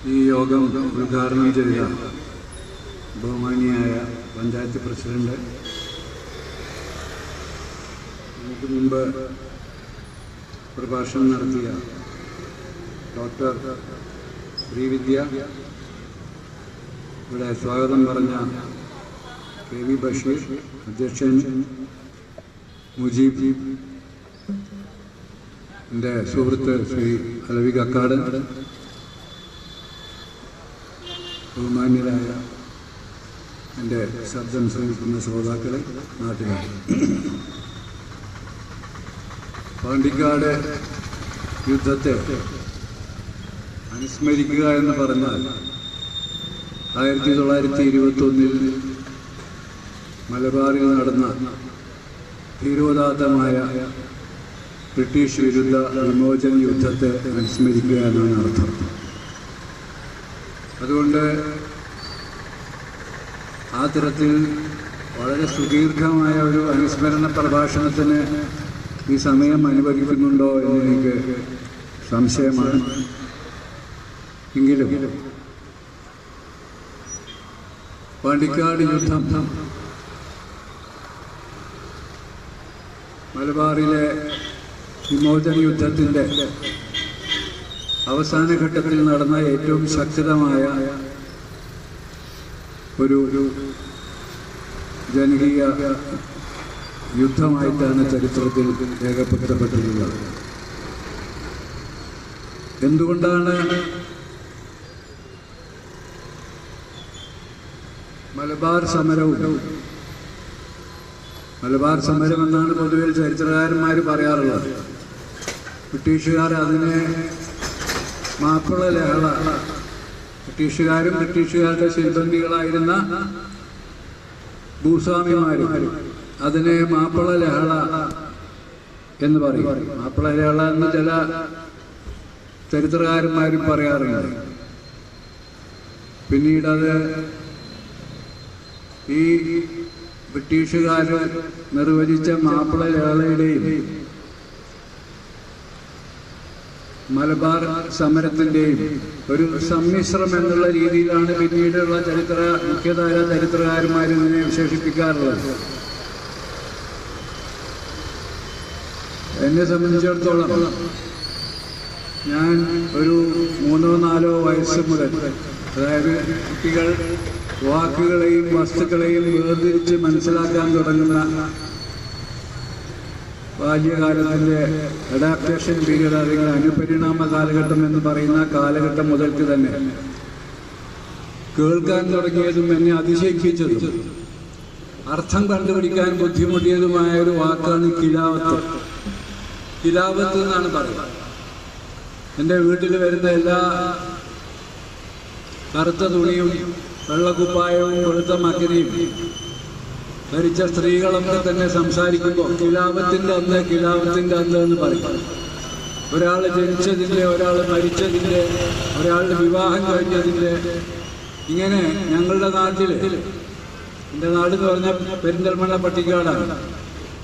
ഈ യോഗം ഉദ്ഘാടനം ചെയ്ത ബഹുമാനിയായ പഞ്ചായത്ത് പ്രസിഡന്റ്, നമുക്ക് മുമ്പ് പ്രഭാഷണം നടത്തിയ ഡോക്ടർ ശ്രീവിദ്യ, ഇവിടെ സ്വാഗതം പറഞ്ഞ കെ വി ബഷീർ, അധ്യക്ഷൻ മുജീബ്, എൻ്റെ സുഹൃത്ത് ശ്രീ അലവി കക്കാട്, ബഹുമാന്യരായ എൻ്റെ ശബ്ദം ശ്രമിക്കുന്ന ശ്രോതാക്കളെ, നാട്ടുകാർ, പാണ്ടിക്കാട് യുദ്ധത്തെ അനുസ്മരിക്കുക എന്ന് പറഞ്ഞാൽ 1921 മലബാറിൽ നടന്ന ധീരോദാത്തമായ ബ്രിട്ടീഷ് വിരുദ്ധ വിമോചന യുദ്ധത്തെ അനുസ്മരിക്കുക എന്നാണ് അർത്ഥം. അതുകൊണ്ട് ആ തരത്തിൽ വളരെ സുദീർഘമായ ഒരു അനുസ്മരണ പ്രഭാഷണത്തിന് ഈ സമയം അനുവദിക്കുന്നുണ്ടോ എന്നെനിക്ക് സംശയമാണ്. എങ്കിലും പാണ്ടിക്കാട് യുദ്ധം മലബാറിലെ വിമോചന യുദ്ധത്തിൻ്റെ അവസാന ഘട്ടത്തിൽ നടന്ന ഏറ്റവും ശക്തമായ ഒരു ജനകീയ യുദ്ധമായിട്ടാണ് ചരിത്രത്തിൽ രേഖപ്പെടുത്തപ്പെട്ടിട്ടുള്ളത്. എന്തുകൊണ്ടാണ് മലബാർ സമരം എന്നാണ് പൊതുവെ ചരിത്രകാരന്മാർ പറയാറുള്ളത്. ബ്രിട്ടീഷുകാർ അതിനെ മാപ്പിള ലഹള, ബ്രിട്ടീഷുകാരും ബ്രിട്ടീഷുകാരുടെ സിൽബന്ധികളായിരുന്ന ഭൂസ്വാമിമാരും അതിനെ മാപ്പിള ലഹള എന്ന് പറയും. മാപ്പിള ലഹള എന്ന് ചില ചരിത്രകാരന്മാരും പറയാറുണ്ട്. പിന്നീട് അത് ഈ ബ്രിട്ടീഷുകാർ നിർവചിച്ച മാപ്പിള ലഹളയുടെയും മലബാർ സമരത്തിൻ്റെയും ഒരു സമ്മിശ്രം എന്നുള്ള രീതിയിലാണ് പിന്നീടുള്ള മുഖ്യധാര ചരിത്രകാരന്മാർ ഇതിനെ വിശേഷിപ്പിക്കാറുള്ളത്. എന്നെ സംബന്ധിച്ചിടത്തോളം ഞാൻ ഒരു 3-4 വയസ്സ് മുതൽ, അതായത് കുട്ടികൾ വാക്കുകളെയും വസ്തുക്കളെയും വേർതിരിച്ച് മനസ്സിലാക്കാൻ തുടങ്ങുന്ന ബാല്യകാലത്തിൻ്റെ അഡാപ്റ്റേഷൻ പീരീഡ്, അല്ലെങ്കിൽ അനുപരിണാമ കാലഘട്ടം എന്ന് പറയുന്ന കാലഘട്ടം മുതൽക്ക് തന്നെ കേൾക്കാൻ തുടങ്ങിയതും എന്നെ അതിശയിപ്പിച്ചതും അർത്ഥം കണ്ടുപിടിക്കാൻ ബുദ്ധിമുട്ടിയതുമായ ഒരു വാക്കാണ് കിലാവത്ത്. കിലാവത്ത് എന്നാണ് പറയുന്നത്. എൻ്റെ വീട്ടിൽ വരുന്ന എല്ലാ കറുത്ത തുണിയും വെള്ളക്കുപ്പായവും വെളുത്ത മക്കനെയും ധരിച്ച സ്ത്രീകളൊക്കെ തന്നെ സംസാരിക്കുമ്പോൾ കിലാവത്തിൻ്റെ അന്ന് എന്ന് പറയും. ഒരാൾ ജനിച്ചതിൻ്റെ, ഒരാൾ മരിച്ചതിൻ്റെ, ഒരാളുടെ വിവാഹം കഴിഞ്ഞതിൻ്റെ, ഇങ്ങനെ ഞങ്ങളുടെ നാട്ടിൽ, എൻ്റെ നാടെന്ന് പറഞ്ഞാൽ പെരിന്തൽമണ്ണ പട്ടിക്കാടാണ്,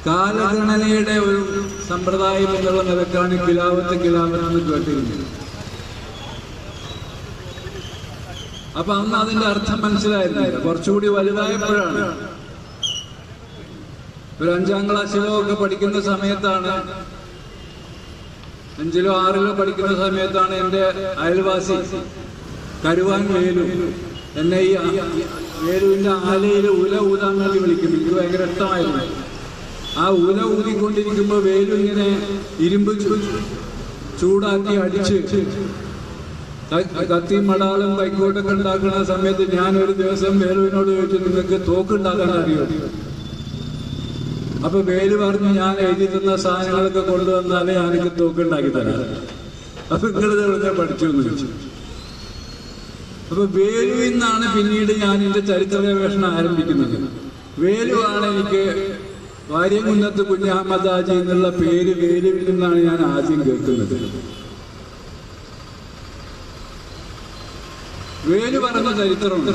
കാലഗണനയുടെ ഒരു സമ്പ്രദായം എന്നുള്ള നിലക്കാണ് കിലാവത്ത് എന്ന് കേട്ടിരുന്നത്. അപ്പൊ അന്ന് അതിന്റെ അർത്ഥം മനസ്സിലായിരുന്നില്ല. കുറച്ചുകൂടി വലുതായപ്പോഴാണ്, ഒരു 5ാം ക്ലാസ്സിലോ ഒക്കെ പഠിക്കുന്ന സമയത്താണ്, 5ലോ 6ലോ പഠിക്കുന്ന സമയത്താണ് എൻ്റെ അയൽവാസി കരുവാൻ വേലു എന്നെ ഈ വേലുവിൻ്റെ ആലയിൽ ഉല ഊതാൻ വേണ്ടി വിളിക്കും. എനിക്ക് ഭയങ്കര ഇഷ്ടമായിരുന്നു. ആ ഉല ഊതിക്കൊണ്ടിരിക്കുമ്പോൾ വേലു ഇങ്ങനെ ഇരുമ്പ് ചൂടാക്കി അടിച്ച് കത്തി മടാളും കൈക്കോട്ടൊക്കെ ഉണ്ടാക്കുന്ന സമയത്ത് ഞാൻ ഒരു ദിവസം വേലുവിനോട് ചോദിച്ചു, നിങ്ങൾക്ക് തോക്കുണ്ടാക്കാൻ അറിയോ? അപ്പൊ വേലു പറഞ്ഞു, ഞാൻ എഴുതി തന്ന സാധനങ്ങളൊക്കെ കൊണ്ടുവന്നാലേ എനിക്ക് തോക്കുണ്ടാക്കി തരാം. അപ്പൊ നിങ്ങളിത് എവിടെ പഠിച്ചു എന്ന് ചോദിച്ചു. അപ്പൊ വേലുവിൽ നിന്നാണ് പിന്നീട് ഞാൻ എന്റെ ചരിത്ര ഗവേഷണം ആരംഭിക്കുന്നത്. വേലുവാണ് എനിക്ക് വാര്യംകുന്നത്ത് കുഞ്ഞഹമ്മദ് ഹാജി എന്നുള്ള പേര് വേലുവിൽ നിന്നാണ് ഞാൻ ആദ്യം കേൾക്കുന്നത്. വേലു പറഞ്ഞ ചരിത്രമുണ്ട്.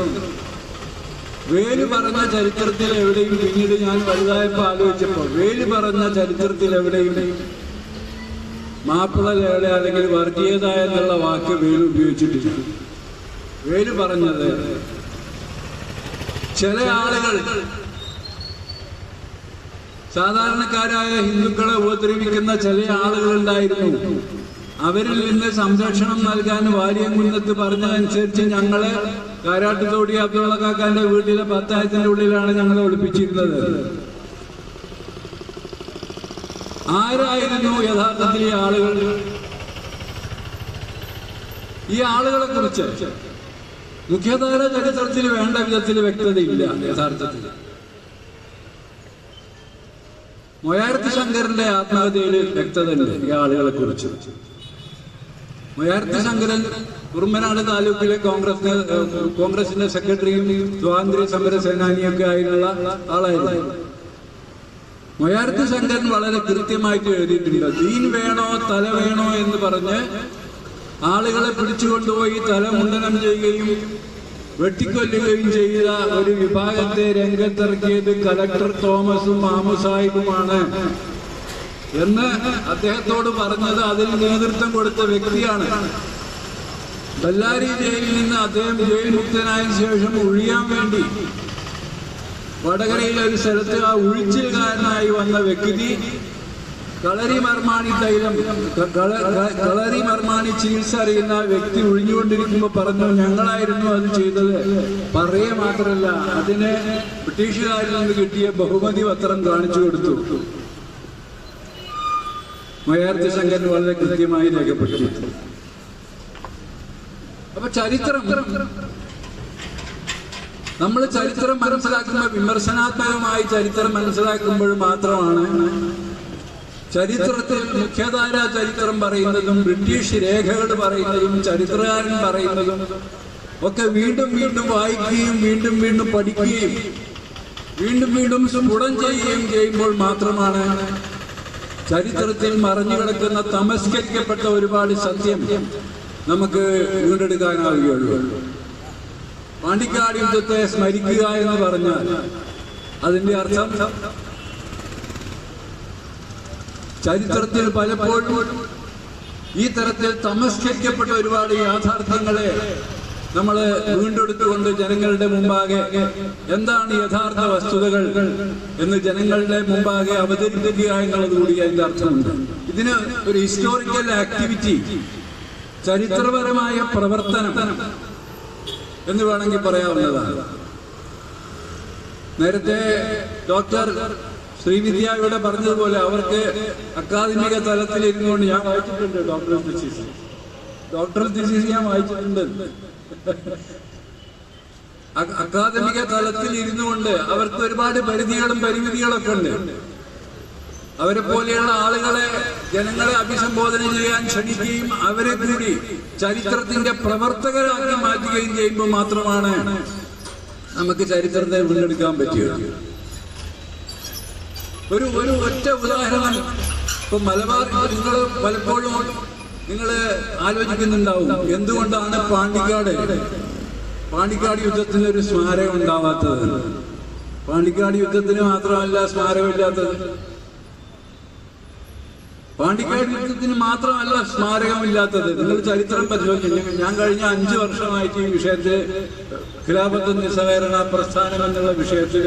വേലു പറഞ്ഞ ചരിത്രത്തിൽ എവിടെയും, പിന്നീട് ഞാൻ വലുതായപ്പോൾ ആലോചിച്ചപ്പോൾ, വേലു പറഞ്ഞ ചരിത്രത്തിൽ എവിടെയും മാപ്പിള ലഹള അല്ലെങ്കിൽ വർഗീയത എന്നുള്ള വാക്ക് വേലു ഉപയോഗിച്ചിട്ടില്ല. വേലു പറഞ്ഞത്, ചില ആളുകൾ സാധാരണക്കാരായ ഹിന്ദുക്കളെ ഉപദ്രവിക്കുന്ന ചില ആളുകളുണ്ടായിരുന്നു. അവരിൽ നിന്ന് സംരക്ഷണം നൽകാൻ വാര്യംകുന്നത്ത് പറഞ്ഞതനുസരിച്ച് ഞങ്ങളെ കാരാട്ടുതോടി അബ്ദുള്ള കാക്കാന്റെ വീട്ടിലെ 10,000-ന്റെ ഉള്ളിലാണ് ഞങ്ങളെ ഒളിപ്പിച്ചിരുന്നത്. ആരായിരുന്നു യഥാർത്ഥത്തിൽ ഈ ആളുകൾ? ഈ ആളുകളെ കുറിച്ച് മുഖ്യധാര ചരിത്രത്തിൽ വേണ്ട വിധത്തിൽ വ്യക്തതയില്ല. യഥാർത്ഥത്തിൽ മൊയാർത്തി ശങ്കരന്റെ ആത്മകഥയിൽ വ്യക്തതയുണ്ട് ഈ ആളുകളെ കുറിച്ച്. മൊയാർത്തി ശങ്കരൻ കുറുമ്പനാട് താലൂക്കിലെ കോൺഗ്രസിന്റെ സെക്രട്ടറിയും സ്വാതന്ത്ര്യ സമര സേനാനിയൊക്കെ ആയിട്ടുള്ള ആളായിരുന്നു. മൊയാർത്തി ശങ്കരൻ വളരെ കൃത്യമായിട്ട് എഴുതിയിട്ടുണ്ട്. ദീൻ വേണോ തല വേണോ എന്ന് പറഞ്ഞ് ആളുകളെ പിടിച്ചുകൊണ്ടുപോയി തല മുണ്ടനം ചെയ്യുകയും വെട്ടിക്കൊല്ലുകയും ചെയ്ത ഒരു വിഭാഗത്തെ രംഗത്തിറക്കിയത് കലക്ടർ തോമസും മാമു സാഹിബുമാണ് എന്ന് അദ്ദേഹത്തോട് പറഞ്ഞത് അതിന് നേതൃത്വം കൊടുത്ത വ്യക്തിയാണ്. ബല്ലാരി ജയിലിൽ നിന്ന് അദ്ദേഹം ജയിൽ മുക്തനായ ശേഷം ഒഴിയാൻ വേണ്ടി വടകരയിലെ ഒരു സ്ഥലത്ത് ആ ഒഴിച്ചിൽകാരനായി വന്ന വ്യക്തി കളരി മർമാണി തൈലം കളരി മർമാണി ചികിത്സ അറിയുന്ന വ്യക്തി ഒഴിഞ്ഞുകൊണ്ടിരിക്കുമ്പോൾ പറഞ്ഞു, ഞങ്ങളായിരുന്നു അത് ചെയ്തത്. പറയുക മാത്രമല്ല, അതിന് ബ്രിട്ടീഷുകാരിൽ നിന്ന് കിട്ടിയ ബഹുമതി പത്രം കാണിച്ചു കൊടുത്തു. മൊയാർത്തി ശങ്കരൻ വളരെ കൃത്യമായി രേഖപ്പെടുത്തി. അപ്പൊ ചരിത്രം, നമ്മൾ ചരിത്രം മനസ്സിലാക്കുമ്പോൾ വിമർശനാത്മകമായി ചരിത്രം മനസ്സിലാക്കുമ്പോൾ മാത്രമാണ് ചരിത്രത്തിൽ മുഖ്യധാര ചരിത്രം പറയുന്നതും ബ്രിട്ടീഷ് രേഖകൾ പറയുന്നതും ചരിത്രകാരൻ പറയുന്നതും ഒക്കെ വീണ്ടും വീണ്ടും വായിക്കുകയും വീണ്ടും വീണ്ടും പഠിക്കുകയും വീണ്ടും വീണ്ടും സ്ഫുടം ചെയ്യുകയും ചെയ്യുമ്പോൾ മാത്രമാണ് ചരിത്രത്തിൽ മറഞ്ഞു കിടക്കുന്ന തമസ്കരിക്കപ്പെട്ട ഒരുപാട് സത്യം നമുക്ക് വീണ്ടെടുക്കാനാവുകയുള്ളൂ. പാണ്ടിക്കാട് യുദ്ധത്തെ സ്മരിക്കുക എന്ന് പറഞ്ഞാൽ അതിന്റെ അർത്ഥം ചരിത്രത്തിൽ പലപ്പോഴും ഈ തരത്തിൽ തമസ്കരിക്കപ്പെട്ട ഒരുപാട് യാഥാർത്ഥ്യങ്ങളെ നമ്മൾ വീണ്ടെടുത്തുകൊണ്ട് ജനങ്ങളുടെ മുമ്പാകെ എന്താണ് യഥാർത്ഥ വസ്തുതകൾ എന്ന് ജനങ്ങളുടെ മുമ്പാകെ അവതരിപ്പിക്കുക എന്നുള്ളത് കൂടി അതിന്റെ അർത്ഥമുണ്ട്. ഇതിന് ഒരു ഹിസ്റ്റോറിക്കൽ ആക്ടിവിറ്റി, ചരിത്രപരമായ പ്രവർത്തനം എന്ന് വേണമെങ്കിൽ പറയാവുന്നതാണ്. നേരത്തെ ഡോക്ടർ ശ്രീവിദ്യ ഇവിടെ പറഞ്ഞതുപോലെ അവർക്ക് അക്കാദമിക തലത്തിൽ ഇരുന്നുകൊണ്ട് ഞാൻ വായിച്ചിട്ടുണ്ട് ഡോക്ടറൽ തീസിസ് ഞാൻ വായിച്ചിട്ടുണ്ട്. അക്കാദമിക തലത്തിൽ ഇരുന്നുകൊണ്ട് അവർക്ക് ഒരുപാട് പരിധികളും പരിമിതികളൊക്കെ ഉണ്ട്. അവരെ പോലെയുള്ള ആളുകളെ ജനങ്ങളെ അഭിസംബോധന ചെയ്യാൻ ക്ഷണിക്കുകയും അവരെ കൂടി ചരിത്രത്തിന്റെ പ്രവർത്തകരാക്കി മാറ്റുകയും ചെയ്യുമ്പോൾ മാത്രമാണ് നമുക്ക് ചരിത്രത്തെ വീണ്ടെടുക്കാൻ പറ്റുക. ഒരു ഒറ്റ ഉദാഹരണം, ഇപ്പൊ മലബാർ നിങ്ങൾ പലപ്പോഴും നിങ്ങൾ ആലോചിക്കുന്നുണ്ടാവും, എന്തുകൊണ്ടാണ് പാണ്ടിക്കാട് യുദ്ധത്തിന് ഒരു സ്മാരകം ഉണ്ടാവാത്തത്? പാണ്ടിക്കാട് യുദ്ധത്തിന് മാത്രമല്ല സ്മാരകമില്ലാത്തത്, പാണ്ടിക്കാട് യുദ്ധത്തിന് മാത്രമല്ല സ്മാരകമില്ലാത്തത്. നിങ്ങൾ ചരിത്രം പരിശോധിച്ചു. ഞാൻ കഴിഞ്ഞ 5 വർഷമായിട്ട് ഈ വിഷയത്തിൽ ഖിലാഫത്ത് നിസ്സഹകരണ പ്രസ്ഥാനം എന്നുള്ള വിഷയത്തിൽ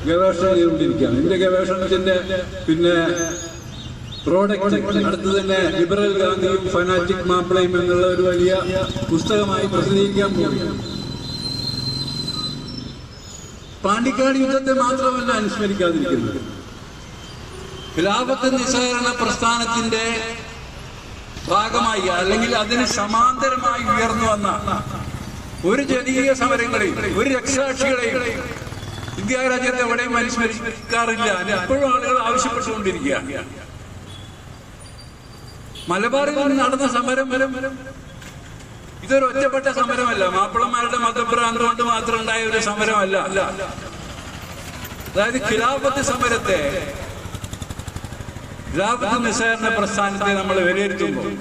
ഗവേഷണം ചെയ്തുകൊണ്ടിരിക്കുകയാണ്. എന്റെ ഗവേഷണത്തിന്റെ പ്രോഡക്റ്റ് അടുത്ത് തന്നെ ലിബറൽ ഗാന്ധിയും ഫനാറ്റിക് മാപ്പിളയും എന്നുള്ള ഒരു വലിയ പുസ്തകമായി പ്രസിദ്ധീകരിക്കാൻ പോകുന്നു. പാണ്ടിക്കാട് യുദ്ധത്തെ മാത്രമല്ല അനുസ്മരിക്കാതിരിക്കുന്നത്, ഖിലാഫത്ത് നിസ്സഹകരണ പ്രസ്ഥാനത്തിന്റെ ഭാഗമായി അല്ലെങ്കിൽ അതിന് സമാന്തരമായി ഉയർന്നു വന്ന ഒരു ജനകീയ സമരങ്ങളെയും ഒരു രക്തസാക്ഷികളെയും ഇന്ത്യ രാജ്യത്ത് എവിടെയും അനുസ്മരിക്കാറില്ല. എപ്പോഴും ആളുകൾ ആവശ്യപ്പെട്ടുകൊണ്ടിരിക്കുക. മലബാറിൽ നടന്ന സമരം ഇതൊരു ഒറ്റപ്പെട്ട സമരമല്ല, മാപ്പിളമാരുടെ മതഭ്രാന്ത് കൊണ്ട് മാത്രം ഉണ്ടായ ഒരു സമരമല്ല. അതായത് ഖിലാഫത്ത് സമരത്തെ, ഖിലാഫത്ത് നിസ്സഹകരണ പ്രസ്ഥാനത്തെ നമ്മൾ വിലയിരുത്തുമ്പോൾ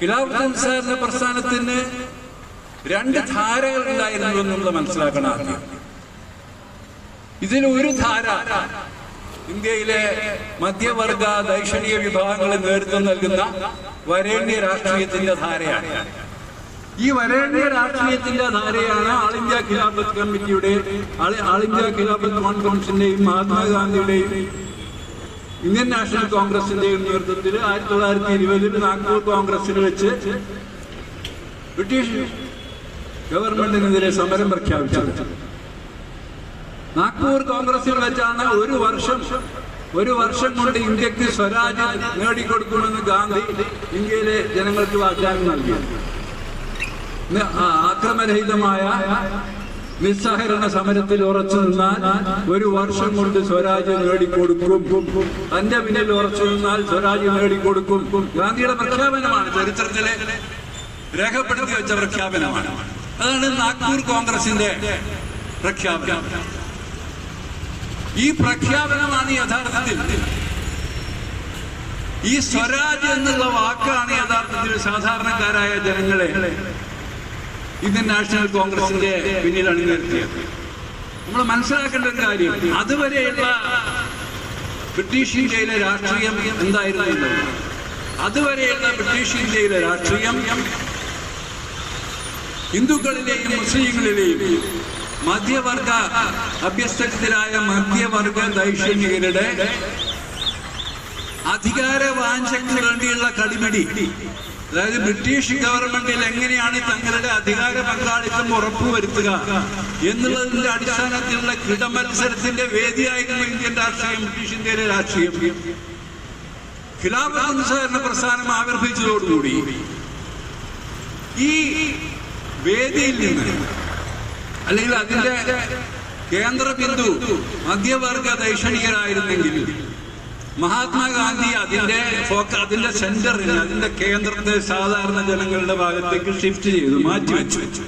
ഖിലാഫത്ത് നിസ്സഹകരണ പ്രസ്ഥാനത്തിന് 2 ധാരകൾ ഉണ്ടായിരുന്നു എന്നുള്ളത് മനസ്സിലാക്കണം. ഇതിൽ ഒരു ധാര ഇന്ത്യയിലെ മധ്യവർഗ ദൈക്ഷണിക വിഭാഗങ്ങളെ നേതൃത്വം നൽകുന്ന വരേണ്യ രാഷ്ട്രീയത്തിന്റെ ധാരയാണ്. ഈ വരേണ്യ രാഷ്ട്രീയത്തിന്റെ ധാരയാണ് ആൾ ഇന്ത്യ ഖിലാഫത്ത് കമ്മിറ്റിയുടെ, ആൾ ഇന്ത്യ ഖിലാഫത്ത് കോൺഫറൻസിന്റെയും മഹാത്മാഗാന്ധിയുടെയും ഇന്ത്യൻ നാഷണൽ കോൺഗ്രസിന്റെയും നേതൃത്വത്തിൽ 1920 നാഗ്പൂർ കോൺഗ്രസിൽ വെച്ച് ബ്രിട്ടീഷ് ഗവൺമെന്റിനെതിരെ സമരം പ്രഖ്യാപിച്ചത്. നാഗ്പൂർ കോൺഗ്രസിൽ വെച്ചാണ് ഒരു വർഷം കൊണ്ട് ഇന്ത്യക്ക് സ്വരാജ് നേടിക്കൊടുക്കുമെന്ന് ഗാന്ധി ഇന്ത്യയിലെ ജനങ്ങൾക്ക് വാഗ്ദാനം നൽകിയത്. അക്രമരഹിതമായ നിസ്സഹകരണ സമരത്തിൽ ഉറച്ചു നിന്നാൽ ഒരു വർഷം കൊണ്ട് സ്വരാജ് നേടിക്കൊടുക്കും, തന്റെ പിന്നിൽ ഉറച്ചു നിന്നാൽ സ്വരാജ് നേടിക്കൊടുക്കും. ഗാന്ധിയുടെ പ്രഖ്യാപനമാണ്, ചരിത്രത്തിലെ രേഖപ്പെടുത്തി വെച്ച പ്രഖ്യാപനമാണ്. അതാണ് നാഗ്പൂർ കോൺഗ്രസിന്റെ പ്രഖ്യാപനം. ഈ പ്രഖ്യാപനമാണ് യഥാർത്ഥത്തിൽ, ഈ സ്വരാജ് എന്നുള്ള വാക്കാണ് യഥാർത്ഥത്തിൽ സാധാരണക്കാരായ ജനങ്ങളെ ഇന്ത്യൻ നാഷണൽ കോൺഗ്രസിന്റെ പിന്നിൽ അണിനിരത്തിയത്. നമ്മൾ മനസ്സിലാക്കേണ്ട ഒരു കാര്യം, അതുവരെയുള്ള ബ്രിട്ടീഷ് ഇന്ത്യയിലെ രാഷ്ട്രീയം എന്തായിരുന്നു? അതുവരെയുള്ള ബ്രിട്ടീഷ് ഇന്ത്യയിലെ രാഷ്ട്രീയം ഹിന്ദുക്കളിലെയും മുസ്ലിങ്ങളിലെയും മധ്യവർഗ അഭ്യസ്തരായ മധ്യവർഗ ദൈക്ഷണികരുടെ അധികാര വാഞ്ചയ്ക്ക് വേണ്ടിയുള്ള കടിപിടി, അതായത് ബ്രിട്ടീഷ് ഗവൺമെന്റിൽ എങ്ങനെയാണ് തങ്ങളുടെ അധികാര പങ്കാളിത്തം ഉറപ്പുവരുത്തുക എന്നുള്ളതിന്റെ അടിസ്ഥാനത്തിലുള്ള കിടമത്സരത്തിന്റെ വേദിയായിരുന്നു ഇന്ത്യൻ രാഷ്ട്രീയം, ബ്രിട്ടീഷ് ഇന്ത്യയിലെ രാഷ്ട്രീയം. ഖിലാഫത്ത് നിസ്സഹകരണ പ്രസ്ഥാനം ആവിർഭിച്ചതോടുകൂടി ഈ വേദിയിൽ നിന്ന്, അല്ലെങ്കിൽ അതിന്റെ കേന്ദ്ര ബിന്ദു മധ്യവർഗ ദൈക്ഷണികരായിരുന്നെങ്കിൽ മഹാത്മാഗാന്ധി അതിന്റെ സെന്ററിൽ, അതിന്റെ കേന്ദ്രത്തെ സാധാരണ ജനങ്ങളുടെ ഭാഗത്തേക്ക് ഷിഫ്റ്റ് ചെയ്തു, മാറ്റിവെച്ചു.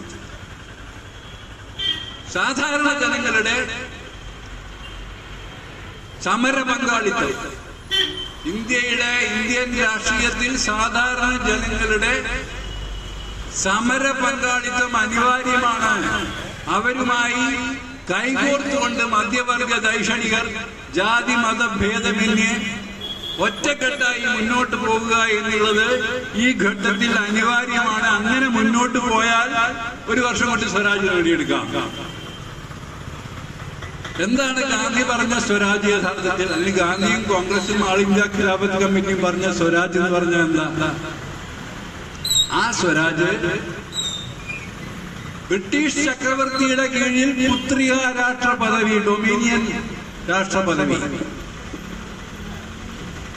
സാധാരണ ജനങ്ങളുടെ സമര പങ്കാളിത്തം, ഇന്ത്യൻ രാഷ്ട്രീയത്തിൽ സാധാരണ ജനങ്ങളുടെ സമര പങ്കാളിത്തം അനിവാര്യമാണ്. അവരുമായി കൈകോർത്തുകൊണ്ട് മധ്യവർഗ ദൈക്ഷണികർ ജാതി മത ഭേദമന്യേ ഒറ്റക്കെട്ടായി മുന്നോട്ട് പോകുക എന്നുള്ളത് ഈ ഘട്ടത്തിൽ അനിവാര്യമാണ്. അങ്ങനെ മുന്നോട്ട് പോയാൽ ഒരു വർഷം കൊണ്ട് സ്വരാജ് നേടിയെടുക്കാം. എന്താണ് ഗാന്ധി പറഞ്ഞ സ്വരാജ് യഥാർത്ഥത്തിൽ? അല്ലെങ്കിൽ ഗാന്ധിയും കോൺഗ്രസും ആൾ ഇന്ത്യ ഖിലാഫത്ത് കമ്മിറ്റിയും പറഞ്ഞ സ്വരാജ് എന്ന് പറഞ്ഞാൽ എന്താ? ആ സ്വരാജ് ബ്രിട്ടീഷ് ചക്രവർത്തിയുടെ കീഴിൽ പുത്രിക രാഷ്ട്ര പദവി, ഡൊമീനിയൻ രാഷ്ട്ര പദവി.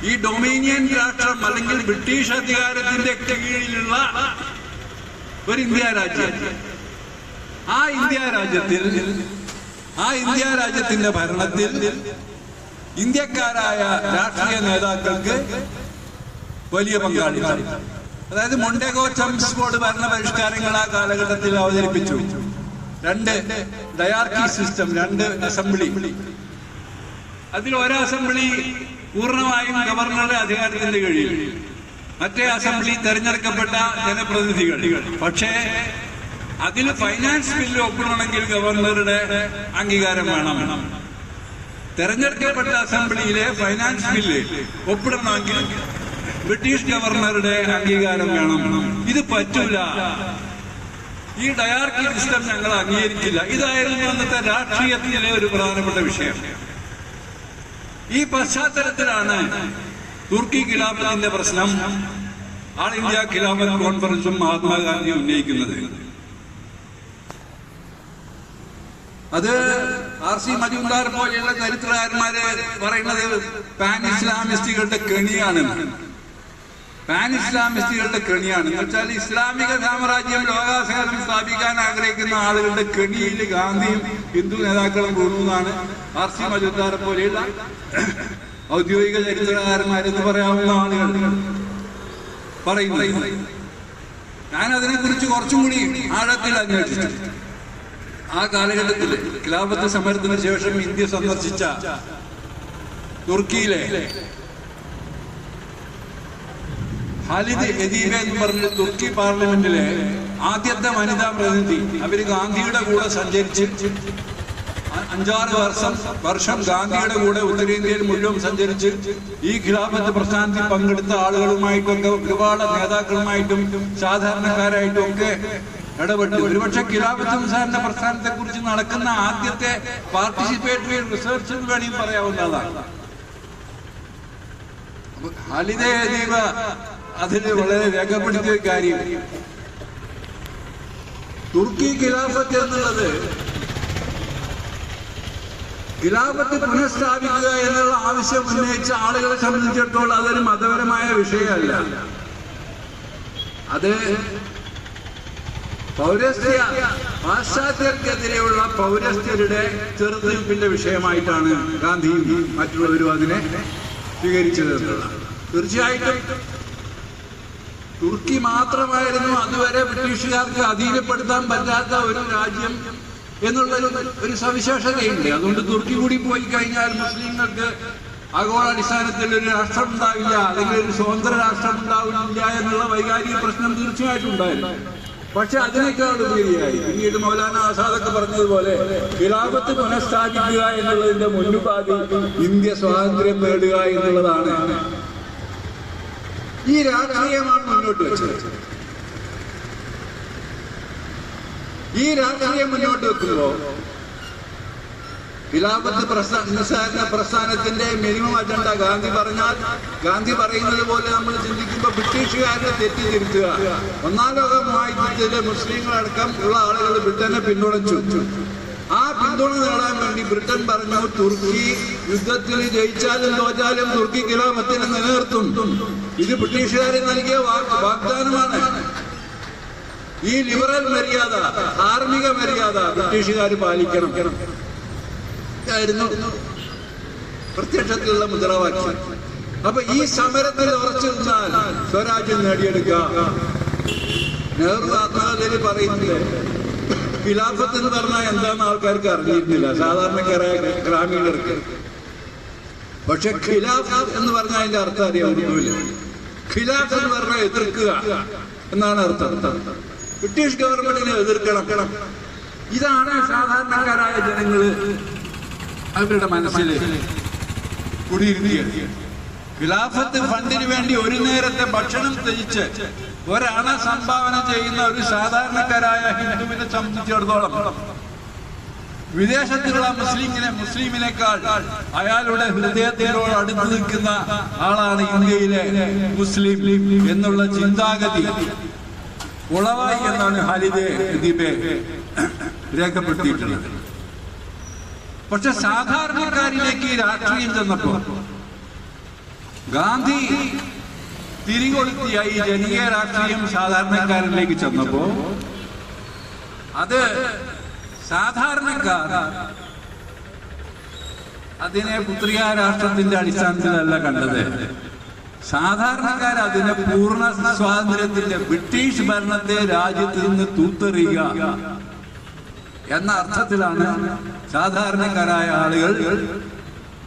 ഈ ഡൊമീനിയൻ രാഷ്ട്രം അല്ലെങ്കിൽ ബ്രിട്ടീഷ് അധികാരത്തിന്റെ കീഴിലുള്ള ഒരു ഇന്ത്യ രാജ്യം, ആ ഇന്ത്യ രാജ്യത്തിന്റെ ഭരണത്തിൽ ഇന്ത്യക്കാരായ രാഷ്ട്രീയ നേതാക്കൾക്ക് വലിയ പങ്കാളിത്തം. അതായത് മൊണ്ടേഗോ ചംസ്ഫോർഡ് ഭരണ പരിഷ്കാരങ്ങൾ ആ കാലഘട്ടത്തിൽ അവതരിപ്പിച്ചു. 2 ഡയാർക്കി സിസ്റ്റം, 2 അസംബ്ലി. അതിൽ ഒരു അസംബ്ലി പൂർണ്ണമായും ഗവർണറുടെ അധികാരത്തിന്റെ കീഴിൽ, മറ്റേ അസംബ്ലി തെരഞ്ഞെടുക്കപ്പെട്ട ജനപ്രതിനിധികൾ. പക്ഷേ അതിൽ ഫൈനാൻസ് ബില്ല് ഒപ്പിടണമെങ്കിൽ ഗവർണറുടെ അംഗീകാരം വേണം. തെരഞ്ഞെടുക്കപ്പെട്ട അസംബ്ലിയിലെ ഫൈനാൻസ് ബില്ല് ഒപ്പിടണമെങ്കിൽ ബ്രിട്ടീഷ് ഗവർണറുടെ അംഗീകാരം വേണം. ഇത് പറ്റൂല, ഈ ഡയാർക്കി സിസ്റ്റം ഞങ്ങൾ അംഗീകരിക്കില്ല. ഇതായിരുന്നു അന്നത്തെ രാഷ്ട്രീയത്തിലെ ഒരു പ്രധാനപ്പെട്ട വിഷയം. ഈ പശ്ചാത്തലത്തിലാണ് തുർക്കി ഖിലാഫത്തിന്റെ പ്രശ്നം ആൾ ഇന്ത്യ ഖിലാഫത്ത് കോൺഫറൻസും മഹാത്മാഗാന്ധി ഉന്നയിക്കുന്നത്. അത് R.C. മജുംദാർ പോലെയുള്ള ചരിത്രകാരന്മാര് പറയുന്നത് പാൻ ഇസ്ലാമിസ്റ്റുകളുടെ കെണിയാണ്. പാൻ ഇസ്ലാമിസ്റ്റുകളുടെ കെണിയാണ് എന്ന് വെച്ചാൽ ഇസ്ലാമിക സാമ്രാജ്യം ലോകാസകലം സ്ഥാപിക്കാൻ ആഗ്രഹിക്കുന്ന ആളുകളുടെ കെണിയിൽ ഗാന്ധിയും ഹിന്ദു നേതാക്കളും കൂടുന്നതാണ് R.C. മജുംദാർ പോലെയുള്ള ഔദ്യോഗിക ചരിത്രകാരന്മാരെന്ന് പറയാവുന്ന ആളുകൾ പറയുന്നത്. ഞാൻ അതിനെക്കുറിച്ച് കുറച്ചും കൂടി ആഴത്തിൽ അന്വേഷിച്ചു. ആ കാലഘട്ടത്തിൽ ഖിലാഫത്ത് സമരത്തിന് ശേഷം ഇന്ത്യ സന്ദർശിച്ച തുർക്കിയിലെ ഖാലിദ് എദീബ എന്ന് പറഞ്ഞ തുർക്കി പാർലമെന്റിലെ ആദ്യത്തെ വനിതാ പ്രതിനിധി, അവര് ഗാന്ധിയുടെ കൂടെ സഞ്ചരിച്ച് 5-6 വർഷം ഗാന്ധിയുടെ കൂടെ ഉത്തരേന്ത്യയിൽ മുഴുവൻ സഞ്ചരിച്ച് ഈ ഖിലാഫത്ത് പ്രസ്ഥാനത്തിൽ പങ്കെടുത്ത ആളുകളുമായിട്ടൊക്കെ ഒരുപാട് നേതാക്കളുമായിട്ടും സാധാരണക്കാരായിട്ടും ഒക്കെ ഇടപെട്ടു. ഒരുപക്ഷെ ഖിലാഫത്ത് മുസാറിന്റെ പ്രസ്ഥാനത്തെ കുറിച്ച് നടക്കുന്ന ആദ്യത്തെ പാർട്ടിസിപ്പേറ്ററി റിസർച്ച് എന്ന് വേണമെങ്കിൽ പറയാവുന്നതാണ്. ഖാലിദ് അദീബ അതിൽ വളരെ രേഖപ്പെടുത്തിയ കാര്യം, തുർക്കി ഖിലാഫത്ത് എന്നുള്ളത് ഖിലാഫത്ത് പുനഃസ്ഥാപിക്കുക എന്നുള്ള ആവശ്യം ഉന്നയിച്ച ആളുകളെ സംബന്ധിച്ചിടത്തോളം അതൊരു മതപരമായ വിഷയമല്ല. അത് പാശ്ചാത്യർക്കെതിരെയുള്ള പൗരസ്ത്യരുടെ ചെറുത്തുനിൽപ്പിന്റെ വിഷയമായിട്ടാണ് ഗാന്ധിയും മറ്റുള്ളവരും അതിനെ സ്വീകരിച്ചത് എന്നുള്ളതാണ്. തീർച്ചയായിട്ടും തുർക്കി മാത്രമായിരുന്നു അതുവരെ ബ്രിട്ടീഷുകാർക്ക് അധീനപ്പെടുത്താൻ പറ്റാത്ത ഒരു രാജ്യം എന്നുള്ളൊരു സവിശേഷതയുണ്ട്. അതുകൊണ്ട് തുർക്കി കൂടി പോയി കഴിഞ്ഞാൽ മുസ്ലിങ്ങൾക്ക് ആഗോളാടിസ്ഥാനത്തിൽ ഒരു രാഷ്ട്രം ഉണ്ടാവില്ല, അല്ലെങ്കിൽ ഒരു സ്വതന്ത്ര രാഷ്ട്രം ഉണ്ടാവില്ല എന്നുള്ള വൈകാരിക പ്രശ്നം തീർച്ചയായിട്ടും ഉണ്ടായിരുന്നു. പക്ഷെ അതിനേക്കാൾ ഉപരിയായി പിന്നീട് മൗലാന ആസാദൊക്കെ പറഞ്ഞതുപോലെ ഖിലാഫത്ത് പുനഃസ്ഥാപിക്കുക എന്നുള്ളതിന്റെ മുൻപാതി ഇന്ത്യ സ്വാതന്ത്ര്യം നേടുക എന്നുള്ളതാണ്. ഈ രാഷ്ട്രീയമാണ് മുന്നോട്ട് വെച്ചത്. ഈ രാഷ്ട്രീയം മുന്നോട്ട് വെക്കുമ്പോൾ ഖിലാഫത്ത് പ്രസ്ഥാനത്തിന്റെ മിനിമം അജണ്ട ഗാന്ധി പറയുന്നത് പോലെ നമ്മൾ ചിന്തിക്കുമ്പോൾ ബ്രിട്ടീഷുകാരുടെ തെറ്റ് തിരുത്തുക. 1-ാം ലോക മഹായുദ്ധത്തിലെ മുസ്ലിങ്ങളടക്കം ഉള്ള ആളുകൾ ബ്രിട്ടനെ പിന്തുണച്ചു. ആ പിന്തുണ നേടാൻ വേണ്ടി ബ്രിട്ടൻ പറഞ്ഞു, തുർക്കി യുദ്ധത്തിൽ ജയിച്ചാലും തോറ്റാലും തുർക്കി ഖിലാഫത്തിനെ നിലനിർത്തും. ഇത് ബ്രിട്ടീഷുകാരെ നൽകിയ വാഗ്ദാനമാണ്. ഈ ലിബറൽ മര്യാദ, ധാർമ്മിക മര്യാദ ബ്രിട്ടീഷുകാർ പാലിക്കണം ആയിരുന്നു പ്രത്യക്ഷത്തിലുള്ള മുദ്രാവാക്യം. അപ്പൊ ഈ സമരത്തിൽ ഉറച്ചു നിന്നാൽ സ്വരാജ്യം നേടിയെടുക്കുക. നെഹ്റു ആത്മകഥയിൽ പറയുന്നില്ല, ഖിലാഫത്ത് എന്ന് പറഞ്ഞാൽ എന്താണെന്ന് ആൾക്കാർക്ക് അറിഞ്ഞിരുന്നില്ല, സാധാരണക്കാരായ ഗ്രാമീണർക്ക്. പക്ഷെ ഖിലാഫ് എന്ന് പറഞ്ഞാൽ അതിന്റെ അർത്ഥം അറിയാവുന്നില്ല. ഖിലാഫ് എന്ന് പറഞ്ഞാൽ എതിർക്കുക എന്നാണ് അർത്ഥം. ബ്രിട്ടീഷ് ഗവൺമെന്റിനെ എതിർക്കണം. ഇതാണ് സാധാരണക്കാരായ ജനങ്ങള് അവരുടെ മനസ്സിൽ കുടിയിരുത്തിയത്. ഖിലാഫത്ത് ഫണ്ടിന് വേണ്ടി ഒരു നേരത്തെ ഭക്ഷണം ത്യജിച്ച് ഒരണ സംഭാവന ചെയ്യുന്ന ഒരു സാധാരണക്കാരായ ഹിന്ദുവിനെ സംബന്ധിച്ചിടത്തോളം വിദേശത്തുള്ള മുസ്ലിമിനേക്കാൾ അയാളുടെ ഹൃദയത്തിനോട് അടുത്ത് നിൽക്കുന്ന ആളാണ് ഇന്ത്യയിലെ മുസ്ലിം എന്നുള്ള ചിന്താഗതി ഉളവായി എന്നാണ് ഖാലിദ് അദീബ രേഖപ്പെടുത്തിയിട്ടുള്ളത്. പക്ഷെ സാധാരണക്കാരിലേക്ക് ഈ രാഷ്ട്രീയം ചെന്നപ്പോ ഗാന്ധി തിരികൊളുത്തിയ ഈ ജനകീയ രാഷ്ട്രീയം സാധാരണക്കാരിലേക്ക് ചെന്നപ്പോ അത് സാധാരണക്കാർ അതിനെ പുത്രികാ രാഷ്ട്രത്തിന്റെ അടിസ്ഥാനത്തിലല്ല കണ്ടത്. സാധാരണക്കാർ അതിനെ പൂർണ്ണ സ്വാതന്ത്ര്യത്തിന്റെ ബ്രിട്ടീഷ് ഭരണത്തെ രാജ്യത്ത് നിന്ന് തൂത്തെറിയുക എന്ന അർത്ഥത്തിലാണ് സാധാരണക്കാരായ ആളുകൾ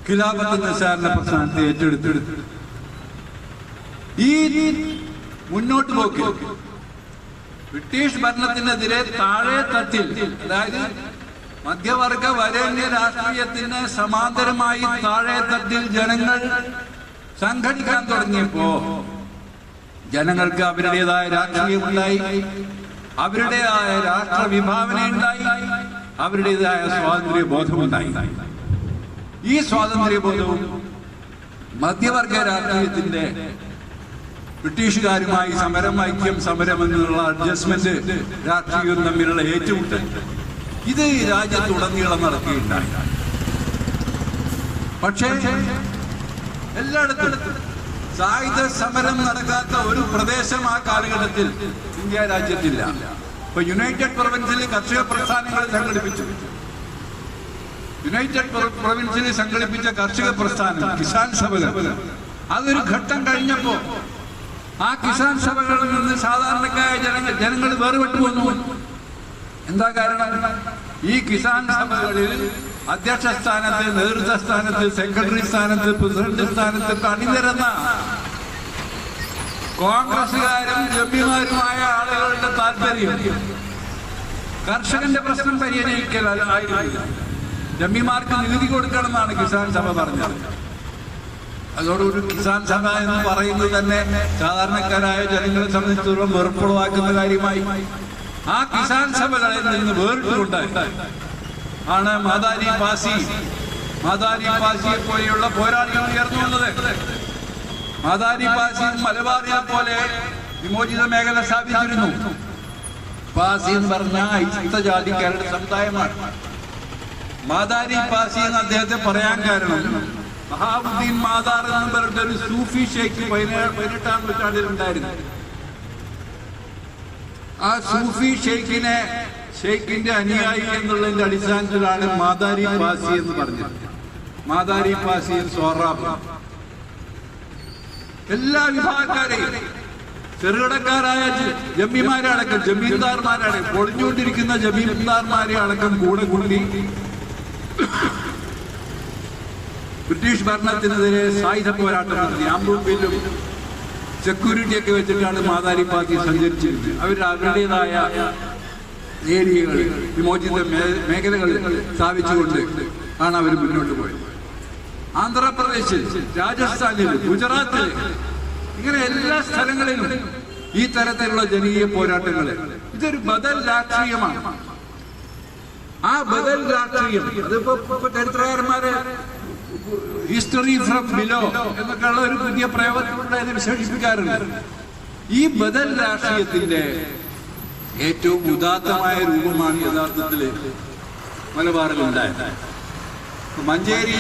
ഖിലാഫത്ത് നിസാരണ പ്രസ്ഥാനത്തെ ഏറ്റെടുത്തെടുത്തു. ഈ മുന്നോട്ട് പോക്ക് ബ്രിട്ടീഷ് ഭരണത്തിനെതിരെ താഴെ തട്ടിൽ, അതായത് മധ്യവർഗ വരേണ്യ രാഷ്ട്രീയത്തിന് സമാന്തരമായി താഴെ തട്ടിൽ ജനങ്ങൾ സംഘടിക്കാൻ തുടങ്ങിയപ്പോ ജനങ്ങൾക്ക് അവരുടേതായ രാഷ്ട്രീയമുണ്ടായി, അവരുടേതായ രാഷ്ട്ര വിഭാവന ഉണ്ടായി, അവരുടേതായ സ്വാതന്ത്ര്യ ബോധമുണ്ടായി. ഈ സ്വാതന്ത്ര്യ ബോധവും മധ്യവർഗ രാഷ്ട്രീയത്തിന്റെ ബ്രിട്ടീഷുകാരുമായി സമരം എന്നുള്ള അഡ്ജസ്റ്റ്മെന്റ് രാഷ്ട്രീയവും തമ്മിലുള്ള ഏറ്റുമുട്ടൽ ഇത് ഈ രാജ്യത്തുടനീളം നടക്കുകയുണ്ടായി. പക്ഷേ എല്ലായിടത്തും സായുധ സമരം നടക്കാത്ത ഒരു പ്രദേശം ആ കാലഘട്ടത്തിൽ ഇന്ത്യ രാജ്യത്തില്ല. ഇപ്പൊ യുണൈറ്റഡ് പ്രൊവിൻസിൽ കർഷക പ്രസ്ഥാനങ്ങൾ സംഘടിപ്പിച്ചു. യുണൈറ്റഡ് പ്രൊവിൻസിൽ സംഘടിപ്പിച്ച കർഷക പ്രസ്ഥാനം കിസാൻ സഭകൾ, അതൊരു ഘട്ടം കഴിഞ്ഞപ്പോ ആ കിസാൻ സഭകളിൽ നിന്ന് സാധാരണക്കാരായ ജനങ്ങൾ വേർപെട്ടു വന്നു. എന്താ കാരണം? ഈ കിസാൻ സഭകളിൽ അധ്യക്ഷ സ്ഥാനത്ത്, നേതൃത്വ സ്ഥാനത്ത്, സെക്രട്ടറി സ്ഥാനത്ത്, പ്രസിഡന്റ് സ്ഥാനത്ത് അണിനിരന്ന കോൺഗ്രസുകാരും ജമ്മിമാരുമായ ആളുകളുടെ താല്പര്യം കർഷകന്റെ പ്രശ്നം പരിഹരിക്കലായിരുന്നില്ല, ജമ്മിമാർക്ക് നികുതി കൊടുക്കണം എന്നാണ് കിസാൻ സഭ പറഞ്ഞത്. അതോടൊരു കിസാൻ സഭ എന്ന് പറയുന്നത് തന്നെ സാധാരണക്കാരായ ജനങ്ങളെ സംബന്ധിച്ചിടത്തോളം വെറുപ്പുളവാക്കുന്ന കാര്യമായി. ആ കിസാൻ സഭകളിൽ നിന്ന് വേറിട്ടുണ്ടായി ആണ് മാദാരി പാസിയെ പോലെയുള്ള പോരാളികൾ ഉയർന്നു വന്നത്. മാദാരി പാസി മലബാറിനെ പോലെ വിമോചിത മേഖല സ്ഥാപിച്ചിരുന്നു. പാസി എന്ന് പറഞ്ഞ ഇഷ്ടജാതിക്കാരുടെ സമുദായമാണ്. മാദാരി പാസി എന്ന് അദ്ദേഹത്തെ പറയാൻ കാരണം മഹാബുദ്ദീൻ മാദാർ എന്ന് പറഞ്ഞ ഒരു സൂഫി ഷെയ്ഖ് 18-ാം നൂറ്റാണ്ടിൽ ഉണ്ടായിരുന്നു. ആ സൂഫി ഷെയ്ഖിന്റെ അനുയായി എന്നുള്ളതിന്റെ അടിസ്ഥാനത്തിലാണ് മാദാരി പാസി എന്ന് പറഞ്ഞത്. മാദാരി പാസി സോറാബ് എല്ലാ വിഭാഗക്കാരെയും ചെറുകിടക്കാരായ ജമീന്ദാരെ അടക്കം പൊളിഞ്ഞുകൊണ്ടിരിക്കുന്ന ജമീന്ദാർമാരെ അടക്കം കൂടെ കൂടി ബ്രിട്ടീഷ് ഭരണത്തിനെതിരെ സായുധ പോരാട്ടം നടത്തി. ആംബൂബിലും സെക്യൂരിറ്റിയൊക്കെ വെച്ചിട്ടാണ് മാദാരി പാർട്ടി സഞ്ചരിച്ചിരുന്നത്. അവരുടേതായ ഏരിയകൾ വിമോചിത മേഖലകളിൽ സ്ഥാപിച്ചുകൊണ്ട് ആണ് അവർ മുന്നോട്ട് പോയത്. ആന്ധ്രാപ്രദേശിൽ, രാജസ്ഥാനിൽ, ഗുജറാത്തിൽ, ഇങ്ങനെ എല്ലാ സ്ഥലങ്ങളിലും ഈ തരത്തിലുള്ള ജനകീയ പോരാട്ടങ്ങള് ഇതൊരു ബദൽ രാഷ്ട്രീയമാണ്. ആ ബദൽ രാഷ്ട്രീയം അതിപ്പോ ചരിത്രകാരന്മാരെ ഹിസ്റ്ററി ഫ്രം ബിലോ എന്നൊക്കെയുള്ള ഒരു പുതിയ പ്രയോഗത്തിലൂടെ വിശേഷിപ്പിക്കാറുണ്ട്. ഈ ബദൽ രാഷ്ട്രീയത്തിന്റെ ഏറ്റവും ഉദാത്തമായ രൂപമാണ് യഥാർത്ഥത്തിൽ മലബാറിൽ ഉണ്ടായത്. മഞ്ചേരി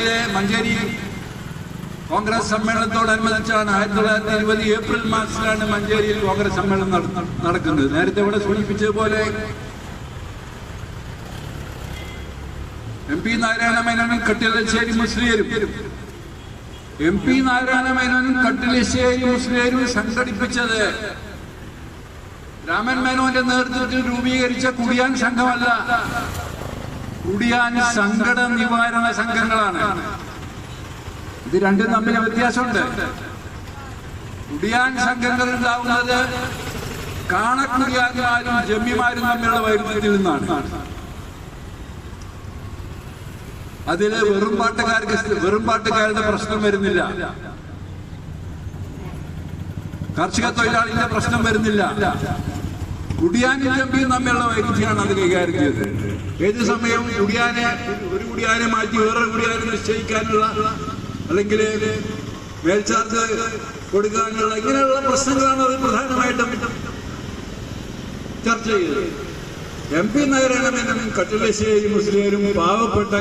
കോൺഗ്രസ് സമ്മേളനത്തോടനുബന്ധിച്ചാണ് 1920 ഏപ്രിൽ മാസത്തിലാണ് മഞ്ചേരിയിൽ കോൺഗ്രസ് സമ്മേളനം നടക്കുന്നത്. നേരത്തെ ഇവിടെ സൂചിപ്പിച്ചതുപോലെ MP നാരായണ മേനോനും കട്ടിലശ്ശേരി മുസ്ലിയരും സംഘടിപ്പിച്ചത് രാമൻ മേനോന്റെ നേതൃത്വത്തിൽ രൂപീകരിച്ച കുടിയാൻ സംഘമല്ല, കുടിയാൻ സങ്കട നിവാരണ സംഘങ്ങളാണ്. ഇത് രണ്ടും തമ്മിൽ വ്യത്യാസമുണ്ട്. കുടിയാൻ സംഘങ്ങൾ ഉണ്ടാവുന്നത് കാണക്കുടിയാന്മാരും ജമ്മിമാരും തമ്മിലുള്ള വൈരുദ്ധ്യത്തിൽ നിന്നാണ്. അതില് വെറും പാട്ടുകാരുടെ പ്രശ്നം വരുന്നില്ല, കാർഷിക തൊഴിലാളികളുടെ പ്രശ്നം വരുന്നില്ല. കുടിയാനും ജമ്മിയും തമ്മിലുള്ള വൈരുദ്ധ്യമാണ് അത് കൈകാര്യം ചെയ്തത്. ഏത് സമയവും ഒരു കുടിയാനെ മാറ്റി വേറെ കുടിയാനെ നിശ്ചയിക്കാനുള്ള അല്ലെങ്കിൽ മേൽചാർജ് കൊടുക്കാനുള്ള ഇങ്ങനെയുള്ള പ്രശ്നങ്ങളാണ് അത് പ്രധാനമായിട്ടും ചർച്ച ചെയ്തത്. MP നാരായണ മേനോനും കട്ടിലശ്ശേരി മുസ്ലിയരും പാവപ്പെട്ട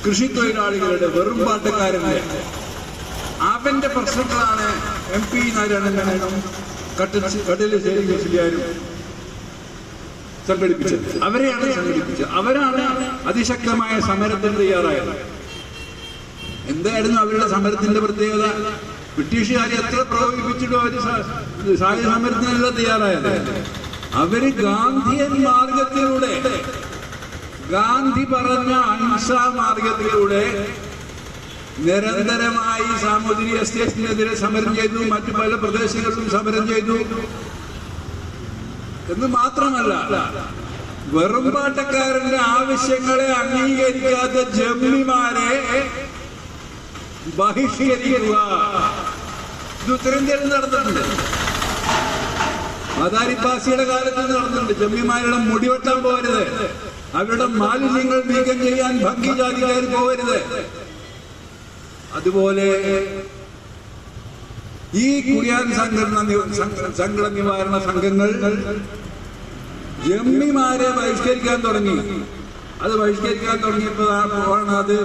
കൃഷി തൊഴിലാളികളുടെ വെറും പാട്ടക്കാരന്റെ അവന്റെ പ്രശ്നങ്ങളാണ് MP നാരായണ മേനോനും കട്ടിലശ്ശേരി മുസ്ലിയാരും സംഘടിപ്പിച്ചത്. അവരാണ് അതിശക്തമായ സമരത്തിന് തയ്യാറായത്. എന്തായിരുന്നു അവരുടെ സമരത്തിന്റെ പ്രത്യേകത? ബ്രിട്ടീഷുകാരെ എത്ര പ്രകോപിപ്പിച്ചിട്ടും അവര് സായുധ സമരത്തിനല്ല തയ്യാറായത്. അവര് ഗാന്ധിയൻ മാർഗത്തിലൂടെ, ഗാന്ധി പറഞ്ഞ അഹിംസാ മാർഗത്തിലൂടെ നിരന്തരമായി സാമൂതിരി എസ്റ്റേറ്റിനെതിരെ സമരം ചെയ്തു, മറ്റു പല പ്രദേശങ്ങളിലും സമരം ചെയ്തു എന്ന് മാത്രമല്ല, വെറുംപാട്ടക്കാരന്റെ ആവശ്യങ്ങളെ അംഗീകരിക്കാത്ത ജമ്മിമാരെ ബഹിഷ്കരിക്കുക. ഇത് ഉത്തരേന്ത്യയിൽ നടന്നിട്ടുണ്ട്. മാദാരി പാസിയുടെ കാലത്ത് നടന്നിട്ടുണ്ട്. ജമ്മിമാരുടെ മുടിവെട്ടാൻ പോകരുത്, അവരുടെ മാലിന്യങ്ങൾ നീക്കം ചെയ്യാൻ ഭംഗി ജാതിക്കാർ പോകരുത്. അതുപോലെ ഈ കുടിയാൻ സങ്കട നിവാരണ സംഘങ്ങൾ ജമ്മിമാരെ ബഹിഷ്കരിക്കാൻ തുടങ്ങി. അത് ബഹിഷ്കരിക്കാൻ തുടങ്ങിയപ്പോഴാണ് അത്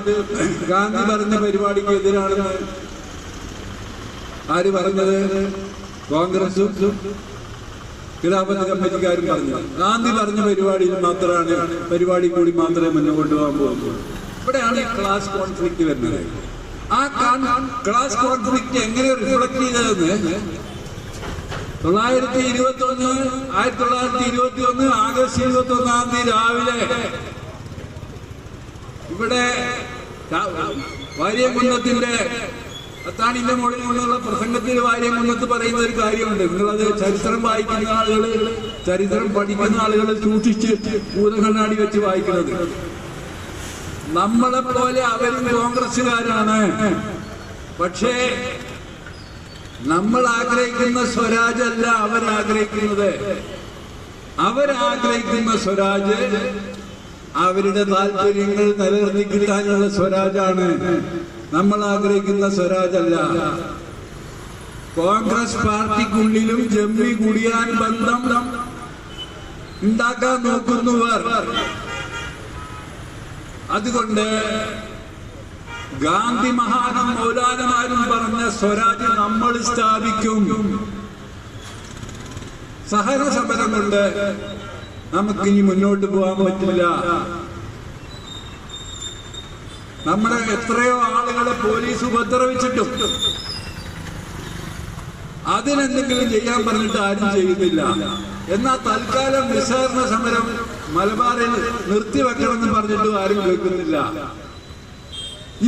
ഗാന്ധി പറഞ്ഞ പരിപാടിക്ക് എതിരാണെന്ന് ആര് പറഞ്ഞത്? കോൺഗ്രസും ഖിലാഫത്ത് കമ്മിറ്റിക്കാരും പറഞ്ഞു. ഗാന്ധി പറഞ്ഞ പരിപാടി കൂടി മാത്രമേ മുന്നോട്ട് പോകാൻ പോകുള്ളൂ. ഇവിടെയാണ് ക്ലാസ് കോൺഫ്ലിക്റ്റ് വരുന്നത്. ആ ക്ലാസ് കോൺഫ്ലിക്റ്റ് എങ്ങനെ റിഫ്ലക്ട് ചെയ്തതെന്ന് 1921 ആഗസ്റ്റ് 21 രാവിലെ ഇവിടെ വാര്യംകുന്നത്തിന്റെ അത്താണിന്റെ മുകളിൽ നിന്നുള്ള പ്രസംഗത്തിൽ വാര്യംകുന്നത്ത് പറയുന്ന ഒരു കാര്യമുണ്ട്. നിങ്ങളത് ചരിത്രം വായിക്കുന്ന ആളുകൾ, ചരിത്രം പഠിക്കുന്ന ആളുകൾ സൂക്ഷിച്ച് ഭൂതകണ്ണാടി വെച്ച് വായിക്കുന്നത്. നമ്മളെ പോലെ അവരും കോൺഗ്രസ്സുകാരാണ്. പക്ഷേ നമ്മൾ ആഗ്രഹിക്കുന്ന സ്വരാജ് അല്ല അവരാഗ്രഹിക്കുന്നത്. അവരാഗ്രഹിക്കുന്ന സ്വരാജ് അവരുടെ താല്പര്യങ്ങൾ നിലനിർത്തി കിട്ടാനുള്ള സ്വരാജാണ്. നമ്മൾ ആഗ്രഹിക്കുന്ന സ്വരാജല്ല. കോൺഗ്രസ് പാർട്ടിക്കുള്ളിലും ജമ്മി കുടിയാൻ ബന്ധം ഉണ്ടാക്കാൻ നോക്കുന്നവർ. അതുകൊണ്ട് ഗാന്ധി മഹാനും മൗലാനമാരും പറഞ്ഞ സ്വരാജ് നമ്മൾ സ്ഥാപിക്കും. സഹന സമരം കൊണ്ട് നമുക്കിനി മുന്നോട്ട് പോകാൻ പറ്റില്ല. നമ്മുടെ എത്രയോ ആളുകളെ പോലീസ് ഉപദ്രവിച്ചിട്ടും അതിനെന്തെങ്കിലും ചെയ്യാൻ പറഞ്ഞിട്ട് ആരും ചെയ്യുന്നില്ല. എന്നാൽ തൽക്കാലം നിസ്സഹകരണ സമരം മലബാറിൽ നിർത്തിവെക്കണമെന്ന് പറഞ്ഞിട്ടും ആരും കേൾക്കുന്നില്ല.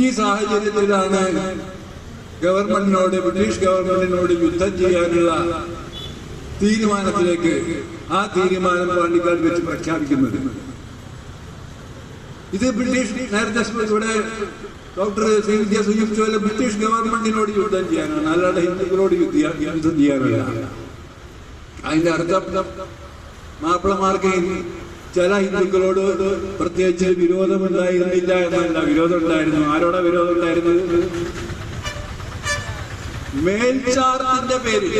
ഈ സാഹചര്യത്തിലാണ് ഗവൺമെന്റിനോട്, ബ്രിട്ടീഷ് ഗവൺമെന്റിനോട് യുദ്ധം ചെയ്യാനുള്ള തീരുമാനത്തിലേക്ക്, ആ തീരുമാനം പാണ്ടിക്കാട് വെച്ച് പ്രഖ്യാപിക്കുന്നത്. ഇത് ബ്രിട്ടീഷ് നേരത്തെ ഇവിടെ ഡോക്ടർ ശ്രീവിദ്യ സൂചിപ്പിച്ച പോലെ ബ്രിട്ടീഷ് ഗവൺമെന്റിനോട് യുദ്ധം ചെയ്യാനാണ്, അല്ലാതെ ഹിന്ദുക്കളോട് യുദ്ധം ചെയ്യാനല്ല. അതിന്റെ അർത്ഥം മാപ്പിളമാർക്ക് ചില ഹിന്ദുക്കളോട് പ്രത്യേകിച്ച് വിരോധമുണ്ടായിരുന്നില്ല എന്നല്ല. വിരോധം ഉണ്ടായിരുന്നു. ആരോടെ വിരോധം ഉണ്ടായിരുന്നത്? മേൽച്ചാർത്തിന്റെ പേരിൽ,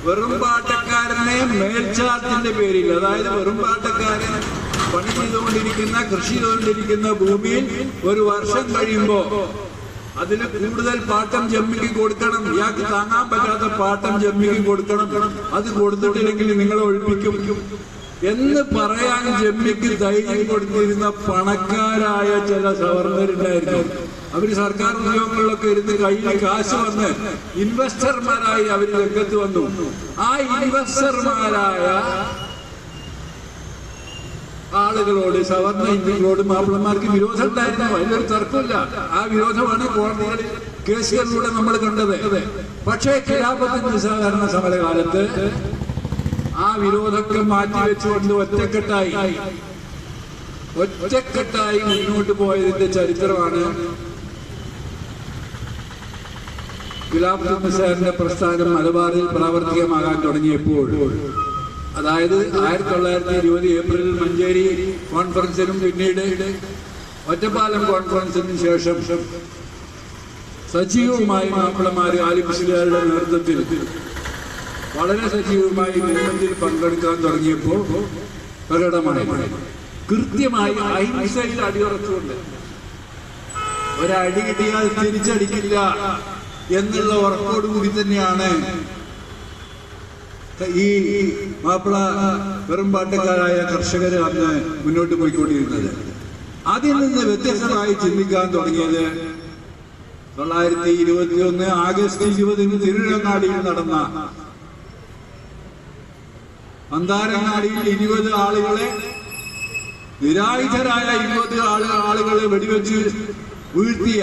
വെറും പാട്ടക്കാരനെ മേൽച്ചാർത്തിന്റെ പേരിൽ, അതായത് വെറും പാട്ടക്കാരൻ പണി ചെയ്തുകൊണ്ടിരിക്കുന്ന, കൃഷി ചെയ്തുകൊണ്ടിരിക്കുന്ന ഭൂമിയിൽ ഒരു വർഷം കഴിയുമ്പോ അതിന് കൂടുതൽ പാട്ടം ജമ്മിക്ക് കൊടുക്കണം. ഇയാൾക്ക് താങ്ങാൻ പറ്റാത്ത പാട്ടം ജമ്മിക്ക് കൊടുക്കണം. അത് കൊടുത്തിട്ടില്ലെങ്കിൽ നിങ്ങളെ ഒഴിപ്പിക്കും എന്ന് പറയാൻ ജമ്മിക്ക് ധൈര്യം കൊടുത്തിരുന്ന പണക്കാരായ ചില സവർണരുണ്ടായിരുന്നു. അവര് സർക്കാർ ഉദ്യോഗങ്ങളിലൊക്കെ ഇരുന്ന് കയ്യിൽ കാശ് വന്ന് ഇൻവെസ്റ്റർമാരായി അവർ രംഗത്ത് വന്നു. ആ ഇൻവെസ്റ്റർമാരായ ആളുകളോട്, സവർണ ഹിന്ദുക്കളോട് മാപ്പിളമാർക്ക് വിരോധം ഉണ്ടായിരുന്നു. അതിലൊരു തർക്കമില്ല. ആ വിരോധമാണ് കോടതികളിൽ കേസുകളിലൂടെ നമ്മൾ കണ്ടത്. പക്ഷേ ഖിലാഫത്ത് നിസ്സഹകരണ സമരകാലത്ത് ആ വിരോധമൊക്കെ മാറ്റിവെച്ചുകൊണ്ട് ഒറ്റക്കെട്ടായി മുന്നോട്ട് പോയതിന്റെ ചരിത്രമാണ് ഖിലാഫത്ത് നിസ്സഹകരണ പ്രസ്ഥാനം മലബാറിൽ പ്രാവർത്തികമാകാൻ തുടങ്ങിയപ്പോൾ. അതായത് 1920 ഏപ്രിലിൽ മഞ്ചേരി കോൺഫറൻസിനും പിന്നീട് ഒറ്റപ്പാലം കോൺഫറൻസിനും ശേഷം സജീവമായി മാപ്പിളമാര് ആലി മുസ്ലിയാരുടെ നേതൃത്വത്തിൽ വളരെ സജീവമായി മൂവ്മെന്റിൽ പങ്കെടുക്കാൻ തുടങ്ങിയപ്പോൾ പ്രകടമായി കൃത്യമായി അഹിംസയിൽ അടിയുറച്ചുകൊണ്ട് ഒരടി കിട്ടിയാൽ തിരിച്ചടിക്കില്ല എന്നുള്ള ഉറപ്പോടുകൂടി തന്നെയാണ് ഈ മാപ്പിള വെറുംപാട്ടക്കാരായ കർഷകർ അന്ന് മുന്നോട്ട് പോയിക്കൊണ്ടിരുന്നത്. അതിൽ നിന്ന് വ്യത്യസ്തമായി ചിന്തിക്കാൻ തുടങ്ങിയത് 1921 ആഗസ്റ്റ് 20 തിരുരങ്ങാടിയിൽ നടന്ന അന്താരങ്ങാടിയിൽ 20 ആളുകളെ, നിരായുധരായ 20 ആളുകളെ വെടിവെച്ച് വീഴ്ത്തിയ,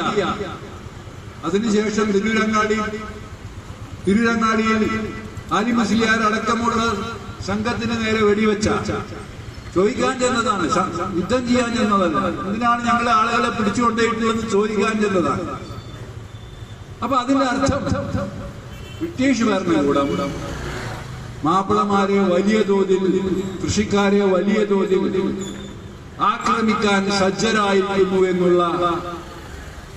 അതിനുശേഷം തിരുരങ്ങാടിയിൽ ആലി മുസ്ലിയാർ അടക്കമുള്ള സംഘത്തിന് നേരെ വെടിവെച്ച, ചോദിക്കാൻ ചെന്നതാണ്, യുദ്ധം ചെയ്യാൻ ചെന്നതല്ല. എന്തിനാണ് ഞങ്ങളെ ആളുകളെ പിടിച്ചുകൊണ്ടേയിട്ടുള്ളതെന്ന് ചോദിക്കാൻ ചെന്നതാണ്. അപ്പൊ അതിന്റെ അർത്ഥം ബ്രിട്ടീഷ് ഭരണകൂടം മാപ്പിളമാരെ വലിയ തോതിൽ, കൃഷിക്കാരെ വലിയ തോതിൽ ആക്രമിക്കാൻ സജ്ജരായിരിക്കുന്നു എന്നുള്ള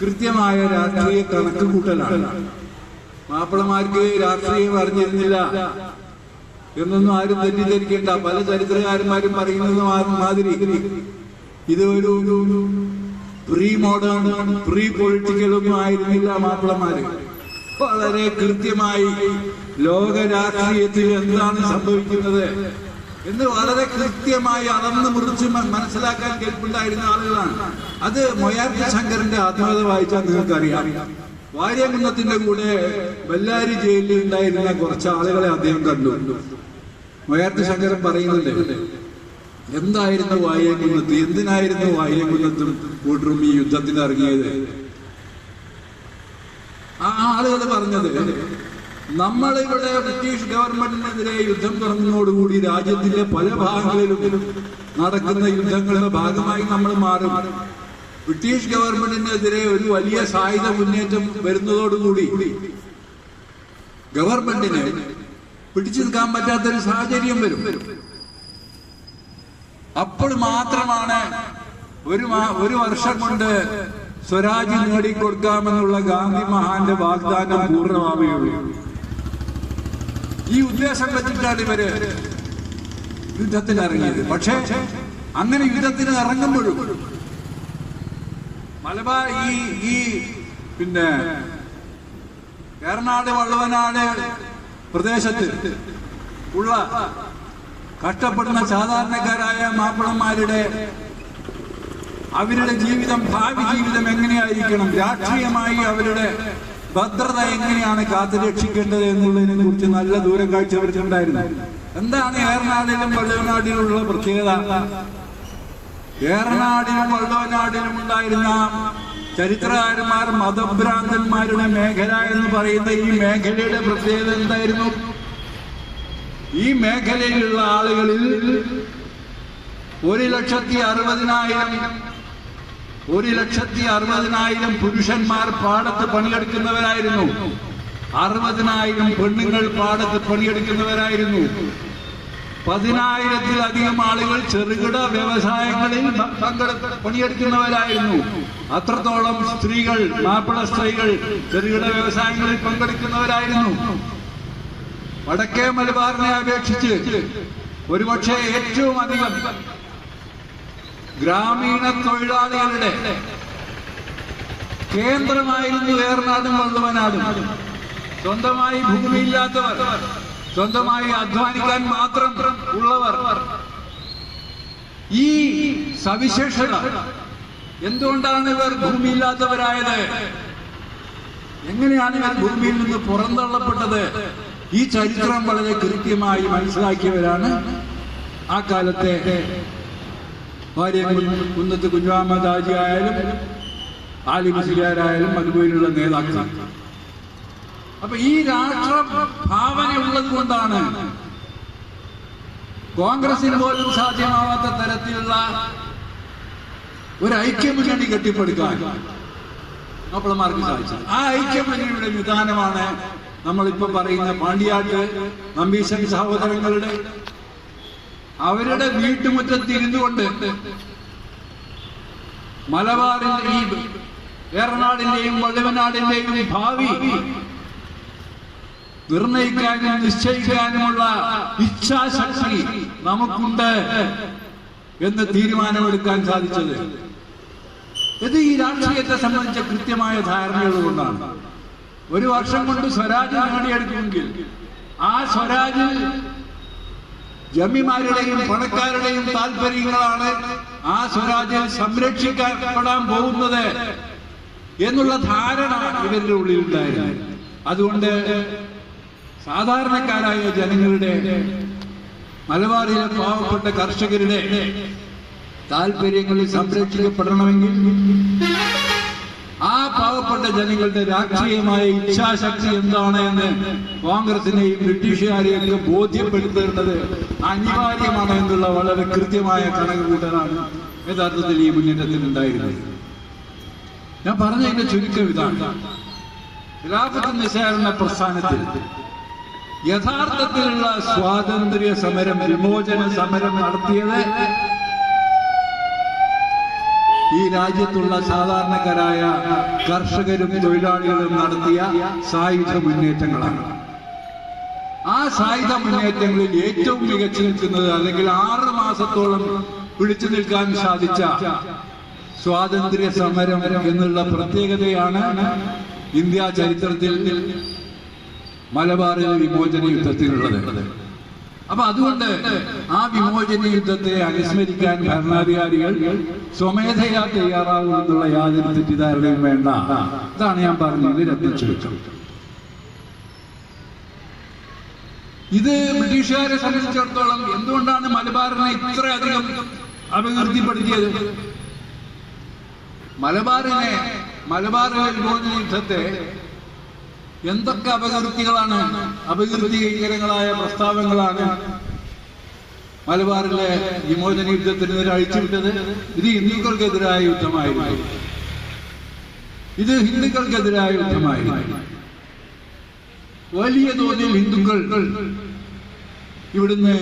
കൃത്യമായ രാഷ്ട്രീയ കണക്കുകൂട്ടലാണ്. മാപ്പിളമാർക്ക് രാഷ്ട്രീയം അറിഞ്ഞിരുന്നില്ല എന്നൊന്നും ആരും തെറ്റിദ്ധരിക്കേണ്ട. പല ചരിത്രകാരന്മാരും പറയുന്നത് മാതിരി ഇത് ഒരു പ്രീ മോഡേൺ, പ്രീ പൊളിറ്റിക്കലൊന്നും ആയിരുന്നില്ല മാപ്പിളമാര്. വളരെ കൃത്യമായി ലോക രാഷ്ട്രീയത്തിൽ എന്താണ് സംഭവിക്കുന്നത് എന്ന് വളരെ കൃത്യമായി അളന്ന് മുറിച്ച് മനസ്സിലാക്കാൻ കേൾപ്പുണ്ടായിരുന്ന ആളുകളാണ്. അത് മൊയാർട്ടി ശങ്കറിന്റെ ആത്മകഥ വായിച്ചാൽ നിങ്ങൾക്കറിയാം. വാര്യംകുന്നത്തിന്റെ കൂടെ ബെല്ലാരി ജയിലിൽ ഉണ്ടായിരുന്ന കുറച്ച് ആളുകളെ അദ്ദേഹം കണ്ടു. മൊയാർട്ടി ശങ്കരൻ പറയുന്നുണ്ട്, എന്തായിരുന്നു വാര്യംകുന്നത്ത്, എന്തിനായിരുന്നു വാര്യംകുന്നത്തും കൂട്ടരും ഈ യുദ്ധത്തിന് ഇറങ്ങിയത്? ആ ആളുകൾ പറഞ്ഞത്, നമ്മളിവിടെ ബ്രിട്ടീഷ് ഗവൺമെന്റിനെതിരെ യുദ്ധം തുടങ്ങുന്നതോടുകൂടി രാജ്യത്തിന്റെ പല ഭാഗങ്ങളിലും നടക്കുന്ന യുദ്ധങ്ങളുടെ ഭാഗമായി നമ്മൾ മാറും. ബ്രിട്ടീഷ് ഗവൺമെന്റിനെതിരെ ഒരു വലിയ സായുധ മുന്നേറ്റം വരുന്നതോടുകൂടി ഗവൺമെന്റിന് പിടിച്ചു നിൽക്കാൻ പറ്റാത്തൊരു സാഹചര്യം വരും. അപ്പോൾ മാത്രമാണ് ഒരു വർഷം കൊണ്ട് സ്വരാജ് നേടിക്കൊടുക്കാമെന്നുള്ള ഗാന്ധി മഹാന്റെ വാഗ്ദാനം പൂർണ്ണമാവുകയുള്ളൂ. ഈ ഉദ്ദേശം വെച്ചിട്ടാണ് ഇവര് യുദ്ധത്തിന് ഇറങ്ങിയത്. പക്ഷേ അങ്ങനെ യുദ്ധത്തിന് ഇറങ്ങുമ്പോഴും മലബാർ ഈ പിന്നെ ഏറനാട് വള്ളുവനാട് പ്രദേശത്ത് ഉള്ള കഷ്ടപ്പെടുന്ന സാധാരണക്കാരായ മാപ്പിളമാരുടെ അവരുടെ ജീവിതം, ഭാവി ജീവിതം എങ്ങനെയായിരിക്കണം, രാഷ്ട്രീയമായി അവരുടെ ഭദ്രത എങ്ങനെയാണ് കാത്തുരക്ഷിക്കേണ്ടത് എന്നുള്ളതിനെ കുറിച്ച് നല്ല ദൂരം കാഴ്ച അവർക്കുണ്ടായിരുന്നു. എന്താണ് ഏറനാടിലും വള്ളുവനാടിലുള്ള പ്രത്യേകത? ഏറനാടിലും വള്ളുവനാടിലും ഉണ്ടായിരുന്ന ചരിത്രകാരന്മാർ മതഭ്രാന്തന്മാരുടെ മേഖല എന്ന് പറയുന്ന ഈ മേഖലയുടെ പ്രത്യേകത എന്തായിരുന്നു? ഈ മേഖലയിലുള്ള ആളുകളിൽ 1,60,000 പുരുഷന്മാർ പാടത്ത് പണിയെടുക്കുന്നവരായിരുന്നു. 60,000 പെണ്ണുങ്ങൾ പാടത്ത് പണിയെടുക്കുന്നവരായിരുന്നു. 10,000-ലധികം ആളുകൾ ചെറുകിട വ്യവസായങ്ങളിൽ പണിയെടുക്കുന്നവരായിരുന്നു. അത്രത്തോളം സ്ത്രീകൾ, മാപ്പിള സ്ത്രീകൾ ചെറുകിട വ്യവസായങ്ങളിൽ പങ്കെടുക്കുന്നവരായിരുന്നു. വടക്കേ മലബാറിനെ അപേക്ഷിച്ച് ഒരുപക്ഷെ ഏറ്റവും അധികം ഗ്രാമീണ തൊഴിലാളികളുടെ കേന്ദ്രമായിരുന്നു ഏറനാടും വള്ളുവനാടും. സ്വന്തമായി ഭൂമിയില്ലാത്തവർ, സ്വന്തമായി അധ്വാനിക്കാൻ മാത്രം ഉള്ളവർ. ഈ സവിശേഷത എന്തുകൊണ്ടാണ് ഇവർ ഭൂമിയില്ലാത്തവരായത്? എങ്ങനെയാണ് ഇവർ ഭൂമിയിൽ നിന്ന് പുറന്തള്ളപ്പെട്ടത്? ഈ ചരിത്രം വളരെ കൃത്യമായി മനസ്സിലാക്കിയവരാണ് ആ കാലത്തെ കുന്നത്ത് കുഞ്ഞാമദ് ഹാജി ആയാലും ആലി മുസ്ലിയാരായാലും അതുപോലുള്ള നേതാക്കൾ. അപ്പൊ ഈ രാഷ്ട്ര ഭാവന ഉള്ളത് കൊണ്ടാണ് കോൺഗ്രസിന് പോലും സാധ്യമാവാത്ത തരത്തിലുള്ള ഒരു ഐക്യമുന്നണി കെട്ടിപ്പടുക്കാൻ മാപ്പിളമാർക്ക് സാധിച്ചത്. ആ ഐക്യമുന്നണിയുടെ വിധാനമാണ് നമ്മളിപ്പോ പറയുന്ന പാണ്ടിയാട്ട് നമ്പീശൻ സഹോദരങ്ങളുടെ അവരുടെ വീട്ടുമുറ്റത്തിരുന്നു കൊണ്ട് മലബാറിന്റെ ഈ ഏറനാടിന്റെയും വള്ളുവനാടിന്റെയും ഭാവി നിർണയിക്കാനും നിശ്ചയിക്കാനുമുള്ള ഇച്ഛാശക്തി നമുക്കുണ്ട് എന്ന് തീരുമാനമെടുക്കാൻ സാധിച്ചത് ഇത് ഈ രാഷ്ട്രീയത്തെ സംബന്ധിച്ച കൃത്യമായ ധാരണകൾ കൊണ്ടാണ്. ഒരു വർഷം കൊണ്ട് സ്വരാജ് നേടിയെടുക്കുമെങ്കിൽ ആ സ്വരാജ് ജമിമാരുടെയും പണക്കാരുടെയും താല്പര്യങ്ങളാണ് ആ സ്വരാജിൽ സംരക്ഷിക്കപ്പെടാൻ പോകുന്നത് എന്നുള്ള ധാരണ ഇവരുടെ ഉള്ളിലുണ്ടായിരുന്നു. അതുകൊണ്ട് സാധാരണക്കാരായ ജനങ്ങളുടെ, മലബാറിലെ പാവപ്പെട്ട കർഷകരുടെ താല്പര്യങ്ങളിൽ സംരക്ഷിക്കപ്പെടണമെങ്കിൽ ആ പാവപ്പെട്ട ജനങ്ങളുടെ രാഷ്ട്രീയമായ ഇച്ഛാശക്തി എന്താണ് എന്ന് കോൺഗ്രസിനെയും ബ്രിട്ടീഷുകാരെയൊക്കെ ബോധ്യപ്പെടുത്തേണ്ടത് അനിവാര്യമാണ് എന്നുള്ള വളരെ കൃത്യമായ കണക്കുകൂട്ടലാണ് യഥാർത്ഥത്തിൽ ഈ മുന്നേറ്റത്തിൽ ഉണ്ടായിരുന്നത്. ഞാൻ പറഞ്ഞതിന്റെ ചുരുക്കം ഇതാണ്. ഖിലാഫത്ത് നിസ്സാരണ പ്രസ്ഥാനത്തിൽ യഥാർത്ഥത്തിലുള്ള സ്വാതന്ത്ര്യ സമരം, വിമോചന സമരം നടത്തിയത് ഈ രാജ്യത്തുള്ള സാധാരണക്കാരായ കർഷകരും തൊഴിലാളികളും നടത്തിയ സായുധ മുന്നേറ്റങ്ങളാണ്. ആ സായുധ മുന്നേറ്റങ്ങളിൽ ഏറ്റവും മികച്ചു നിൽക്കുന്നത്, അല്ലെങ്കിൽ 6 മാസത്തോളം പിടിച്ചു നിൽക്കാൻ സാധിച്ച സ്വാതന്ത്ര്യ സമരം എന്നുള്ള പ്രത്യേകതയാണ് ഇന്ത്യ ചരിത്രത്തിൽ മലബാറിലെ വിമോചന യുദ്ധത്തിലുള്ളത്. അപ്പൊ അതുകൊണ്ട് ആ വിമോചന യുദ്ധത്തെ അനുസ്മരിക്കാൻ ഭരണാധികാരികൾ സ്വമേധയാ തയ്യാറാവുമെന്നുള്ള യാതൊരു തെറ്റിദ്ധാരണയും വേണ്ട. ഇതാണ് ഞാൻ പറഞ്ഞത് രത്നച്ചുരുക്കം. ഇത് ബ്രിട്ടീഷുകാരെ സംബന്ധിച്ചിടത്തോളം എന്തുകൊണ്ടാണ് മലബാറിനെ ഇത്രയധികം അപകീർത്തിപ്പെടുത്തിയത്? മലബാറിലെ വിമോചന യുദ്ധത്തെ എന്തൊക്കെ അപകീർത്തികളാണ്, അപകീർത്തികരങ്ങളായ പ്രസ്താവങ്ങളാണ് മലബാറിലെ വിമോചന യുദ്ധത്തിന് ഇവർ അഴിച്ചുവിട്ടത് ഇത് ഹിന്ദുക്കൾക്കെതിരായ യുദ്ധമായിരുന്നു. ഇത് ഹിന്ദുക്കൾക്കെതിരായ യുദ്ധമായിരുന്നു. വലിയ തോതിൽ ഹിന്ദുക്കൾ ഇവിടുന്ന്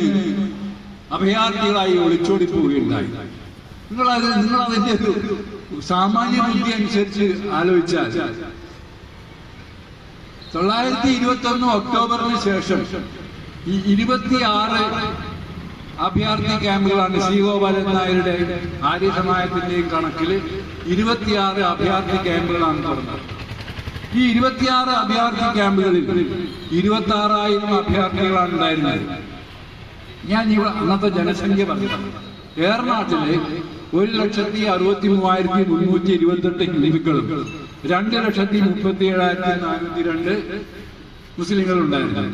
അഭയാർത്ഥികളായി ഒളിച്ചോടി പോവുകയുണ്ടായി. നിങ്ങളതിന്റെ ഒരു സാമാന്യ ബുദ്ധി അനുസരിച്ച് ആലോചിച്ചാൽ 921 ഒക്ടോബറിന് ശേഷം ഈ 26 അഭയാർത്ഥി ക്യാമ്പുകളാണ് സി ഗോപാലൻ നായരുടെ ആര്യസമാജത്തിന്റെയും കണക്കിൽ 26 അഭയാർത്ഥി ക്യാമ്പുകളാണ് തുറന്നത്. ഈ 26 അഭയാർത്ഥി ക്യാമ്പുകളിൽ 26,000 അഭയാർത്ഥികളാണ് ഉണ്ടായിരുന്നത്. ഞാൻ അന്നത്തെ ജനസംഖ്യ പറഞ്ഞു. ഏറനാട്ടില് 1,63,328 ഹിന്ദുക്കളും 2,37,402 മുസ്ലിങ്ങളുണ്ടായിരുന്നു.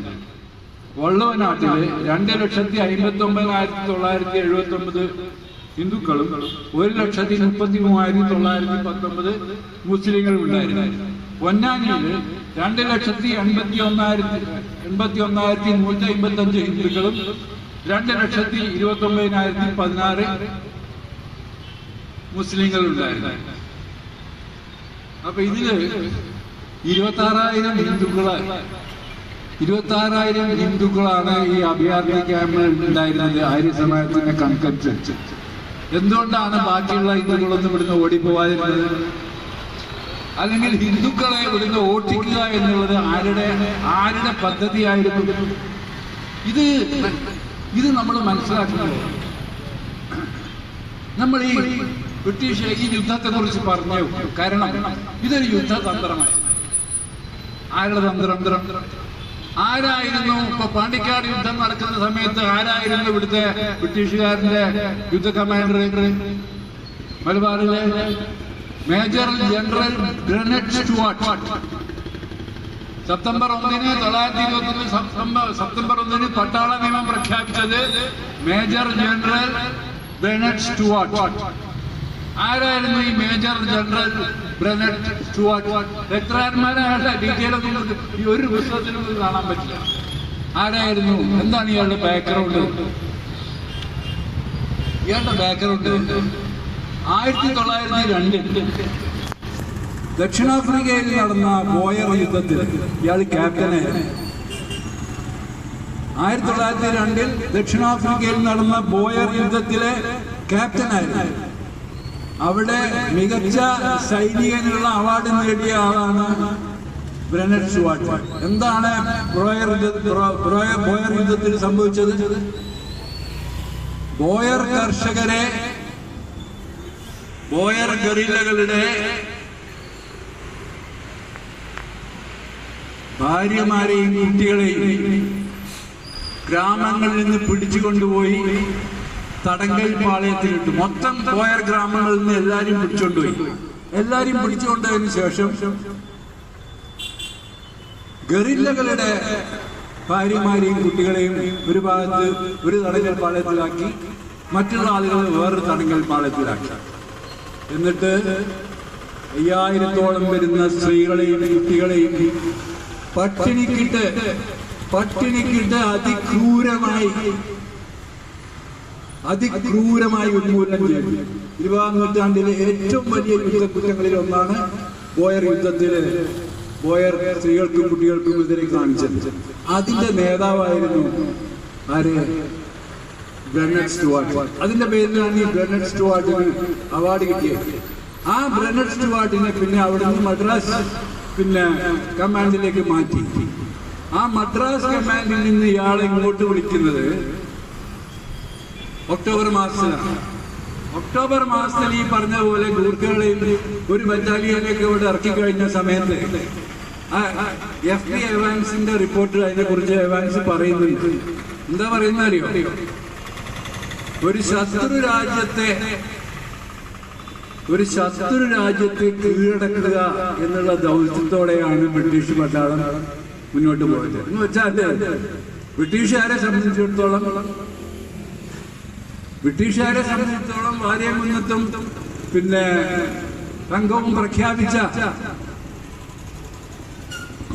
വള്ളവനാട്ടില് 2,59,979 ഹിന്ദുക്കളും 1,33,919 മുസ്ലിങ്ങളും ഉണ്ടായിരുന്നു. പൊന്നാനിയില് 2,81,155 ഹിന്ദുക്കളും 2,29,016 മുസ്ലിങ്ങളുണ്ടായിരുന്നു. അപ്പൊ ഇതില് 26,000 ഹിന്ദുക്കളാണ് ഈ അഭയാർത്ഥി ക്യാമ്പിൽ ഉണ്ടായിരുന്നത് ആര്യസമാജത്തിന്റെ കണക്കനുസരിച്ച്. എന്തുകൊണ്ടാണ് ബാക്കിയുള്ള ഹിന്ദുക്കളൊന്നും ഇവിടുന്ന് ഓടിപ്പോവാതിരുന്നത്? അല്ലെങ്കിൽ ഹിന്ദുക്കളെ ഇവിടുന്ന് ഓട്ടിക്കുക എന്നുള്ളത് ആരുടെ പദ്ധതിയായിരുന്നു? ഇത് നമ്മൾ മനസ്സിലാക്കുന്നത്. നമ്മൾ ഈ ബ്രിട്ടീഷ് ഈ യുദ്ധത്തെ കുറിച്ച് പറഞ്ഞു. കാരണം ഇതൊരു യുദ്ധതന്ത്രമായി. ആരുടെ തന്ത്രം? ആരായിരുന്നു ഇപ്പൊ പാണ്ടിക്കാട് യുദ്ധം നടക്കുന്ന സമയത്ത് ആരായിരുന്നു ഇവിടുത്തെ ബ്രിട്ടീഷുകാരന്റെ യുദ്ധ കമാൻഡർ? മലബാറിലെ major general Granet Stuart. September 1 September 1 പട്ടാള നിയമം പ്രഖ്യാപിച്ചത് മേജർ ജനറൽ ഗ്രനറ്റ് സ്റ്റുവാർട്ട്. ആരായിരുന്നു ഈ major general Granet Stuart? എത്രമാരുടെ detail ഈ ഒരു പുസ്തകത്തിനും കാണാൻ പറ്റില്ല. ആരായിരുന്നു? എന്താണ് ഇയാളുടെ ബാക്ക്ഗ്രൗണ്ട്? ഇയാളുടെ ബാക്ക്ഗ്രൗണ്ട് 1902 ദക്ഷിണാഫ്രിക്കയിൽ നടന്ന ബോയർ യുദ്ധത്തിൽ ഇയാൾ ക്യാപ്റ്റനായിരുന്നു. 1902 ദക്ഷിണാഫ്രിക്കയിൽ നടന്ന ബോയർ യുദ്ധത്തിലെ ക്യാപ്റ്റനായിരുന്നു. അവിടെ മികച്ച സൈനികനുള്ള അവാർഡ് നേടിയ ആളാണ് ഗ്രനറ്റ് സ്റ്റുവാർട്ട്. എന്താണ് ബോയർ യുദ്ധത്തിൽ സംഭവിച്ചത്? ബോയർ കർഷകരെ, ബോയർ ഗറില്ലകളുടെ ഭാര്യമാരെയും കുട്ടികളെയും ഗ്രാമങ്ങളിൽ നിന്ന് പിടിച്ചുകൊണ്ടുപോയി തടങ്കൽ പാളയത്തിലിട്ടു. മൊത്തം ബോയർ ഗ്രാമങ്ങളിൽ നിന്ന് എല്ലാവരും പിടിച്ചുകൊണ്ടുപോയി. എല്ലാവരും പിടിച്ചുകൊണ്ടതിന് ശേഷം ഗറില്ലകളുടെ ഭാര്യമാരെയും കുട്ടികളെയും ഒരു ഭാഗത്ത് ഒരു തടങ്കൽ പാളയത്തിലാക്കി, മറ്റുള്ള ആളുകൾ വേറൊരു തടങ്കൽ പാളയത്തിലാക്കി. എന്നിട്ട് 5000-ഓളം വരുന്ന സ്ത്രീകളെയും കുട്ടികളെയും പട്ടിണിക്കിട്ട് അതിക്രൂരമായി ഉന്മൂലനം ചെയ്തു. 20-ാം നൂറ്റാണ്ടിലെ ഏറ്റവും വലിയ യുദ്ധക്കുറ്റങ്ങളിൽ ഒന്നാണ് ബോയർ യുദ്ധത്തില് ബോയർ സ്ത്രീകൾക്കും കുട്ടികൾക്കും എതിരെ കാണിച്ചത്. അതിന്റെ നേതാവായിരുന്നു ആര്? ഗ്രനറ്റ് സ്റ്റുവാർട്ട്. അതിന്റെ പേരിലാണ് ഈ ഗ്രനറ്റ് സ്റ്റുവാർട്ടിന് അവാർഡ് കിട്ടിയത്. ആ ഗ്രനറ്റ് സ്റ്റുവാർട്ടിനെ പിന്നെ അവിടുന്ന് മദ്രാസ് കമാൻഡിലേക്ക് മാറ്റി. ആ മദ്രാസ് കമാൻഡിൽ നിന്ന് ഇയാളെ ഇങ്ങോട്ട് വിളിക്കുന്നത് ഒക്ടോബർ മാസത്തിലാണ്. ഒക്ടോബർ മാസത്തിൽ ഈ പറഞ്ഞ പോലെ ഗൂർഖകളെയും ഒരു ബറ്റാലിയനൊക്കെ ഇവിടെ ഇറക്കി കഴിഞ്ഞ സമയത്ത് FP എവാൻസിന്റെ റിപ്പോർട്ട് അതിനെ കുറിച്ച് എവാൻസ് പറയുന്നുണ്ട്. എന്താ പറയുന്ന അറിയോ? ഒരു ശത്രു രാജ്യത്തെ കീഴടക്കുക എന്നുള്ള ദൗത്യത്തോടെയാണ് ബ്രിട്ടീഷ് പട്ടാളം മുന്നോട്ട് പോയത്. എന്ന് വെച്ചാൽ ബ്രിട്ടീഷുകാരെ സംബന്ധിച്ചിടത്തോളം വാര്യംകുന്നത്തും സംഘവും പ്രഖ്യാപിച്ച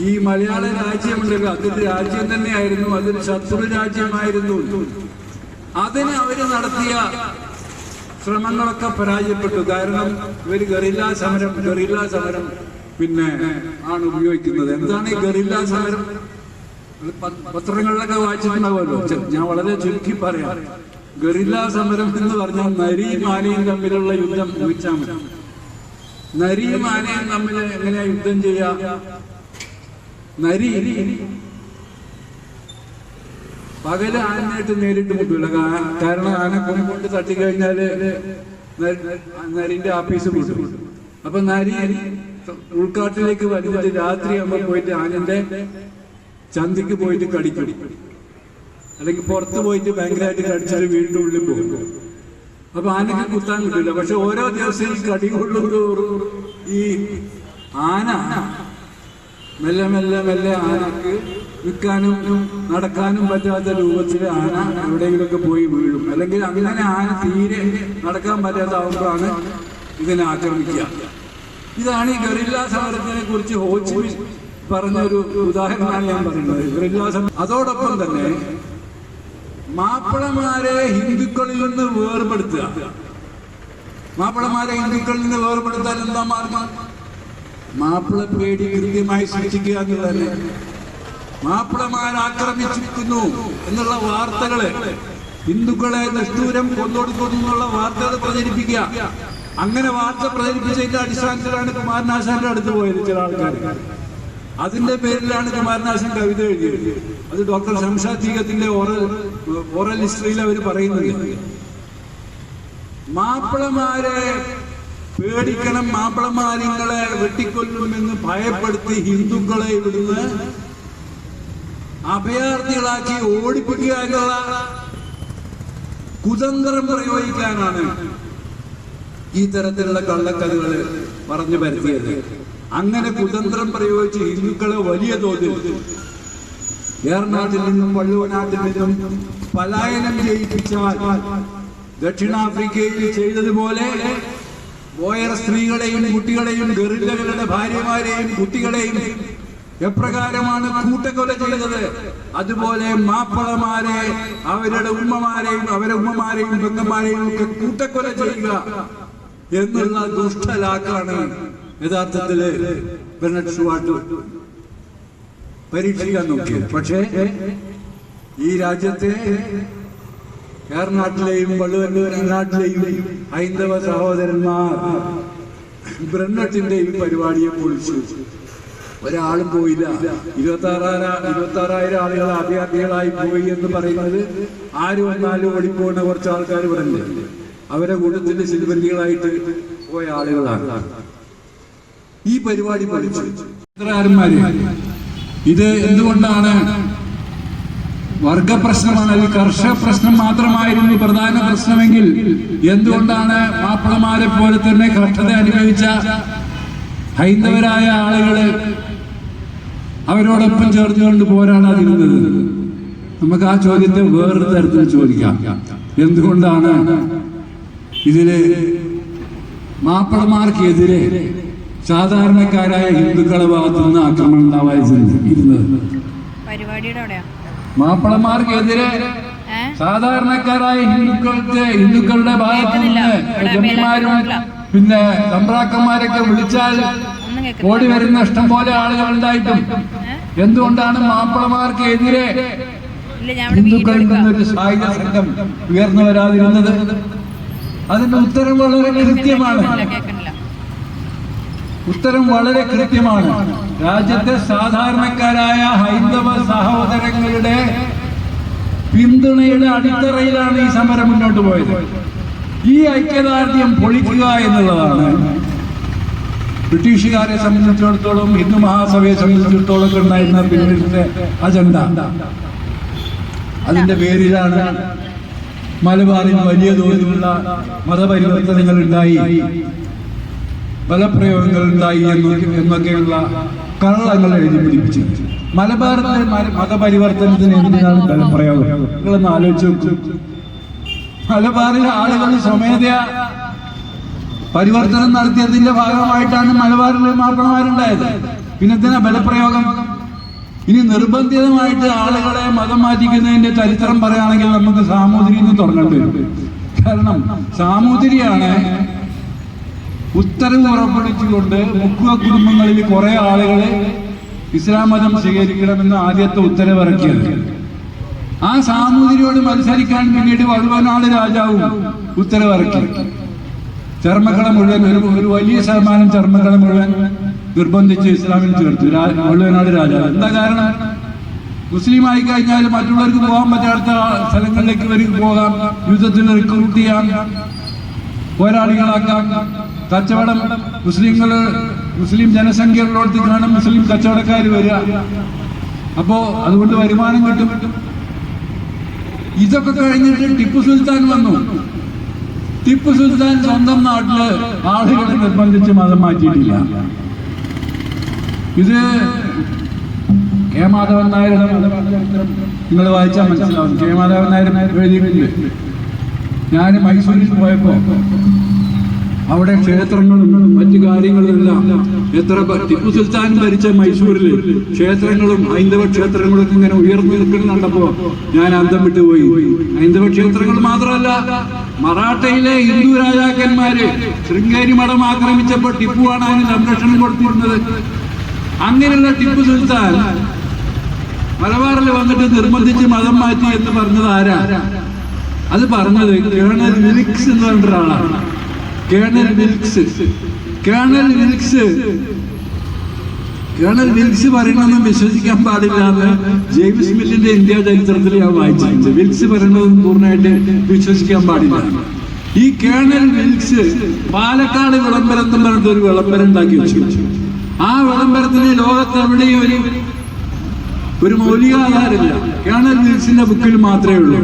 ഈ മലയാള രാജ്യമുണ്ടല്ലോ, അതൊരു രാജ്യം തന്നെയായിരുന്നു. അതൊരു ശത്രു രാജ്യമായിരുന്നു. അതിന് അവര് നടത്തിയ ശ്രമങ്ങളൊക്കെ പരാജയപ്പെട്ടു. കാരണം ഇവര് ഗറില്ല സമരം പിന്നെ ആണ് ഉപയോഗിക്കുന്നത്. എന്താണ് ഈ ഗറില്ല സമരം? പത്രങ്ങളിലൊക്കെ വായിച്ചിട്ടുണ്ടാവുമല്ലോ. ഞാൻ വളരെ ചുരുക്കി പറയാം. ഗറില്ല സമരം എന്ന് പറഞ്ഞാൽ നരിയും ആനയും തമ്മിലുള്ള യുദ്ധം ഊഹിച്ചാൽ മതി. നരിയും ആനയും തമ്മിൽ എങ്ങനെയാ യുദ്ധം ചെയ്യാ? നരി പകല് ആനയായിട്ട് നേരിട്ട് മുട്ടില്ല. കാരണം ആന കൊണ്ട് തട്ടിക്കഴിഞ്ഞാല് നരിന്റെ ആഫീസ് മുട്ടും. അപ്പൊ നരി ഉൾക്കാട്ടിലേക്ക് വരുന്നത് രാത്രി ആകുമ്പോൾ പോയിട്ട് ആനന്റെ ചന്തിക്ക് പോയിട്ട് കടിക്കും, അല്ലെങ്കിൽ പുറത്ത് പോയിട്ട് ഭയങ്കരമായിട്ട് കടിച്ചിട്ട് വീണ്ടും ഉള്ളിൽ പോകും. അപ്പൊ ആനക്ക് കുത്താൻ കിട്ടില്ല. പക്ഷെ ഓരോ ദിവസവും കടി കൊള്ളുന്നതോറും ഈ ആന മെല്ലെ മെല്ലെ മെല്ലെ ആനക്ക് നിൽക്കാനും നടക്കാനും പറ്റാത്ത രൂപത്തിൽ ആന എവിടെയെങ്കിലുമൊക്കെ പോയി വീഴും. അല്ലെങ്കിൽ അങ്ങനെ ആന തീരെ നടക്കാൻ പറ്റാതാവുമ്പോഴാണ് ഇതിനെ ആക്രമിക്കുക. ഇതാണ് ഈ ഗറില്ല സമരത്തിനെ കുറിച്ച് ഹോച്ചിമിൻ പറഞ്ഞൊരു ഉദാഹരണമാണ് ഞാൻ പറയുന്നത്. ഗറില്ല സമരം. അതോടൊപ്പം തന്നെ മാപ്പിളമാരെ ഹിന്ദുക്കളിൽ നിന്ന് വേർപെടുത്തുക. മാപ്പിളമാരെ ഹിന്ദുക്കളിൽ നിന്ന് വേർപെടുത്താൻ എന്താ മാർഗം? മാപ്പിള പേടി കൃത്യമായി സൃഷ്ടിക്കുക എന്നുള്ളത്. മാപ്പിളമാർ ആക്രമിച്ചിരിക്കുന്നു എന്നുള്ള വാർത്തകള്, ഹിന്ദുക്കളെ നിഷ്ഠൂരം കൊന്നൊടുക്കുന്നു എന്നുള്ള വാർത്തകൾ പ്രചരിപ്പിക്കുക. അങ്ങനെ വാർത്ത പ്രചരിപ്പിച്ചതിന്റെ അടിസ്ഥാനത്തിലാണ് കുമാരനാശാന്റെ അടുത്ത് പോയത് ചില ആൾക്കാർ. അതിന്റെ പേരിലാണ് കുമാരനാശൻ കവിത എഴുതിയത്. അത് ഡോക്ടർ ശംഷാദ് തീകത്തിന്റെ ഓറൽ ഹിസ്റ്ററിയിൽ അവർ പറയുന്നുണ്ട്. മാപ്പിളമാരെ പേടിക്കണം, മാപ്പിളമാരിങ്ങളെ വെട്ടിക്കൊല്ലുമെന്ന് ഭയപ്പെടുത്തി ഹിന്ദുക്കളെ ഇവിടുന്ന് അഭയാർത്ഥികളാക്കി ഓടിപ്പിക്കുക എന്നുള്ള കുതന്ത്രം പ്രയോഗിക്കാനാണ് ഈ തരത്തിലുള്ള കള്ളക്കഥകൾ പറഞ്ഞു പരത്തിയത്. അങ്ങനെ കുതന്ത്രം പ്രയോഗിച്ച് ഹിന്ദുക്കളെ വലിയ തോതിൽ ഏറനാട്ടിൽ നിന്നും വള്ളുവനാട്ടിൽ നിന്നും പലായനം ചെയ്യിപ്പിച്ചാൽ ദക്ഷിണാഫ്രിക്കയിൽ ചെയ്തതുപോലെ ബോയർ സ്ത്രീകളെയും കുട്ടികളെയും ഗറില്ലകളുടെ ഭാര്യമാരെയും കുട്ടികളെയും എപ്രകാരമാണ് കൂട്ടക്കൊല ചെയ്തത്, അതുപോലെ മാപ്പിളമാരെ അവരുടെ ഉമ്മമാരെയും പെങ്ങന്മാരെയും ഒക്കെ കൂട്ടക്കൊല ചെയ്യുക എന്നുള്ള ദുഷ്ടലാക്കാണ് യഥാർത്ഥത്തില് ബെർണഡ് ഷുവാർട്ട് പരീക്ഷിക്കാൻ നോക്കിയത്. പക്ഷേ ഈ രാജ്യത്തെ കേരളനാട്ടിലെയും വള്ളുവനാട്ടിലെയും ഹൈന്ദവ സഹോദരന്മാർ ബ്രണ്ണറ്റിന്റെ ഈ പരിപാടിയെ പൊളിച്ചു. ഒരാളും പോയില്ല. 26,000 ആളുകൾ അഭയാർത്ഥികളായി പോയി എന്ന് പറയുന്നത് ആര് വന്നാലും ഓടിപ്പോകുന്ന കുറച്ച് ആൾക്കാർ ഇവിടെ ഉണ്ട്. അവരെ കൂട്ടത്തിന്റെ സിൽവന്തികളായിട്ട് പോയ ആളുകളാണ്. ഈ പരിപാടി പൊളിച്ചു ചിത്രകാരന്മാര്. ഇത് എന്തുകൊണ്ടാണ്? വർഗപ്രശ്നമാണ്, അല്ലെങ്കിൽ കർഷക പ്രശ്നം മാത്രമായിരുന്നു പ്രധാന പ്രശ്നമെങ്കിൽ എന്തുകൊണ്ടാണ് മാപ്പിളമാരെ പോലെ തന്നെ കഷ്ടത അനുഭവിച്ച ഹൈന്ദവരായ ആളുകള് അവരോടൊപ്പം ചേർന്നുകൊണ്ട് പോരാടാതിരുന്നത്? നമുക്ക് ആ ചോദ്യത്തെ വേറൊരു തരത്തിൽ ചോദിക്കാം. എന്തുകൊണ്ടാണ് ഇതില് മാപ്പിളമാർക്കെതിരെ സാധാരണക്കാരായ ഹിന്ദുക്കളുടെ ഭാഗത്തു നിന്ന് ആക്രമണം ഉണ്ടാവാതിരുന്നത്? മാപ്പിളമാർക്കെതിരെ സാധാരണക്കാരായ ഹിന്ദുക്കളുടെ ഭാഗത്തു നിന്ന് ജമ്മിമാരും പിന്നെ തമ്പ്രാക്കന്മാരൊക്കെ വിളിച്ചാൽ ഓടി വരുന്ന ഇഷ്ടം പോലെ ആളുകൾ ഉണ്ടായിട്ടും എന്തുകൊണ്ടാണ് മാപ്പിളമാർക്കെതിരെ ഹിന്ദുക്കളിൽ നിന്നൊരു സായുധ സംഘം ഉയർന്നു വരാതിരുന്നത്? അതിന്റെ ഉത്തരം വളരെ കൃത്യമാണ്. രാജ്യത്തെ സാധാരണക്കാരായ ഹൈന്ദവ സഹോദരങ്ങളുടെ പിന്തുണയുടെ അടിത്തറയിലാണ് ഈ സമരം മുന്നോട്ട് പോയത്. ഈ ഐക്യദാർഢ്യം പൊളിക്കുക എന്നുള്ളതാണ് ബ്രിട്ടീഷുകാരെ സംബന്ധിച്ചിടത്തോളം, ഹിന്ദു മഹാസഭയെ സംബന്ധിച്ചിടത്തോളം ഉണ്ടായിരുന്ന പിന്നീടിന്റെ അജണ്ട. അതിന്റെ പേരിലാണ് മലബാറിൽ വലിയ തോതിലുള്ള മതപരിവർത്തനങ്ങൾ ഉണ്ടായി, ബലപ്രയോഗങ്ങൾ ഉണ്ടായി എന്നൊക്കെയുള്ള കള്ളങ്ങൾ എഴുതി പിടിപ്പിച്ചു. മലബാറിലെ മതപരിവർത്തനത്തിന് എന്തിനാണ് ബലപ്രയോഗം? നിങ്ങളൊന്ന് ആലോചിച്ചു നോക്കൂ. മലബാറിലെ ആളുകൾ സ്വമേധയാ പരിവർത്തനം നടത്തിയതിന്റെ ഭാഗമായിട്ടാണ് മലബാറിലെ മാപ്പിളമാരുണ്ടായത്. പിന്നെ എന്തിനാ ബലപ്രയോഗം? ഇനി നിർബന്ധിതമായിട്ട് ആളുകളെ മതം മാറ്റിക്കുന്നതിന്റെ ചരിത്രം പറയുകയാണെങ്കിൽ നമുക്ക് സാമൂതിരിയിൽ നിന്ന് തുടങ്ങേണ്ടി വരും. കാരണം സാമൂതിരിയാണ് ഉത്തരവ് പുറപ്പെടുവിച്ചുകൊണ്ട് മുക്കുവ കുടുംബങ്ങളിൽ കുറെ ആളുകളെ ഇസ്ലാം മതം സ്വീകരിക്കണമെന്ന് ആദ്യത്തെ ഉത്തരവ് ഇറക്കിയത്. ആ സാമൂതിരിയോട് മത്സരിക്കാൻ പിന്നീട് വഴുവനാട് രാജാവും ഉത്തരവിറക്കി. ചർമ്മക്കട മുഴുവൻ ഒരു വലിയ ശതമാനം ചർമ്മക്കട മുഴുവൻ നിർബന്ധിച്ച് ഇസ്ലാമിൽ ചേർത്തു വഴുവനാട് രാജാവ്. എന്താ കാരണം? മുസ്ലിം ആയി കഴിഞ്ഞാൽ മറ്റുള്ളവർക്ക് പോകാൻ പറ്റാത്ത സ്ഥലങ്ങളിലേക്ക് ഇവർക്ക് പോകാം, യുദ്ധത്തിന് റിക്രൂട്ട് ചെയ്യാം, പോരാളികളാക്കാം, കച്ചവടം മുസ്ലിം ജനസംഖ്യകളിലോട്ട് കാണും മുസ്ലിം കച്ചവടക്കാർ വരിക. അപ്പോ അതുകൊണ്ട് വരുമാനം കിട്ടും. ഇതൊക്കെ കഴിഞ്ഞിട്ട് ടിപ്പു സുൽത്താൻ വന്നു. ടിപ്പു സുൽത്താൻ സ്വന്തം നാട്ടില് ആളുകളെ നിർബന്ധിച്ച് മതം മാറ്റിയിട്ടില്ല. ഇത് കെ മാധവൻ നായരുടെ മതചരിത്രം നിങ്ങൾ വായിച്ചാൽ മനസ്സിലാവും. കെ മാധവൻ നായർ എഴുതിയിട്ടുണ്ട്. ഞാൻ മൈസൂരിൽ പോയപ്പോ അവിടെ ക്ഷേത്രങ്ങളും മറ്റു കാര്യങ്ങളുമെല്ലാം ടിപ്പു സുൽത്താൻ ഭരിച്ച മൈസൂരില് ക്ഷേത്രങ്ങളും ഹൈന്ദവ ക്ഷേത്രങ്ങളും ഇങ്ങനെ ഉയർന്നു നിൽക്കുന്നുണ്ടപ്പോ ഞാൻ അന്തം വിട്ടുപോയി. ഹൈന്ദവ ക്ഷേത്രങ്ങൾ മാത്രമല്ല, മറാഠയിലെ ഹിന്ദു രാജാക്കന്മാര് ശൃംഗേരി മഠം ആക്രമിച്ചപ്പോൾ ടിപ്പുവാണ് അതിന് സംരക്ഷണം കൊടുത്തിരുന്നത്. അങ്ങനെയുള്ള ടിപ്പു സുൽത്താൻ മലബാറിൽ വന്നിട്ട് നിർബന്ധിച്ച് മതം മാറ്റി എന്ന് പറഞ്ഞത് ആരാ? അത് പറഞ്ഞത് കേണൽ വിൽക്സ് എന്ന് പറഞ്ഞ ഒരാളാണ്. കേണൽ വിൽക്സ് പറയണമെന്നും വിശ്വസിക്കാൻ പാടില്ല എന്ന് ജെയിംസ് മില്ലിന്റെ ഇന്ത്യ ചരിത്രത്തിൽ ഞാൻ വായിച്ചിട്ടുണ്ട്. വിൽക്സ് പറയണതും പൂർണ്ണമായിട്ട് വിശ്വസിക്കാൻ പാടില്ല. ഈ കേണൽ വിൽക്സ് പാലക്കാട് വിളംബരം എന്ന് പറഞ്ഞിട്ട് ഒരു വിളംബരം ഉണ്ടാക്കി വെച്ചു. ആ വിളംബരത്തിന് ലോകത്തെവിടെയും ഒരു മൗലികാധാരമില്ല. കേണൽ വിൽക്സിന്റെ ബുക്കിൽ മാത്രമേ ഉള്ളൂ.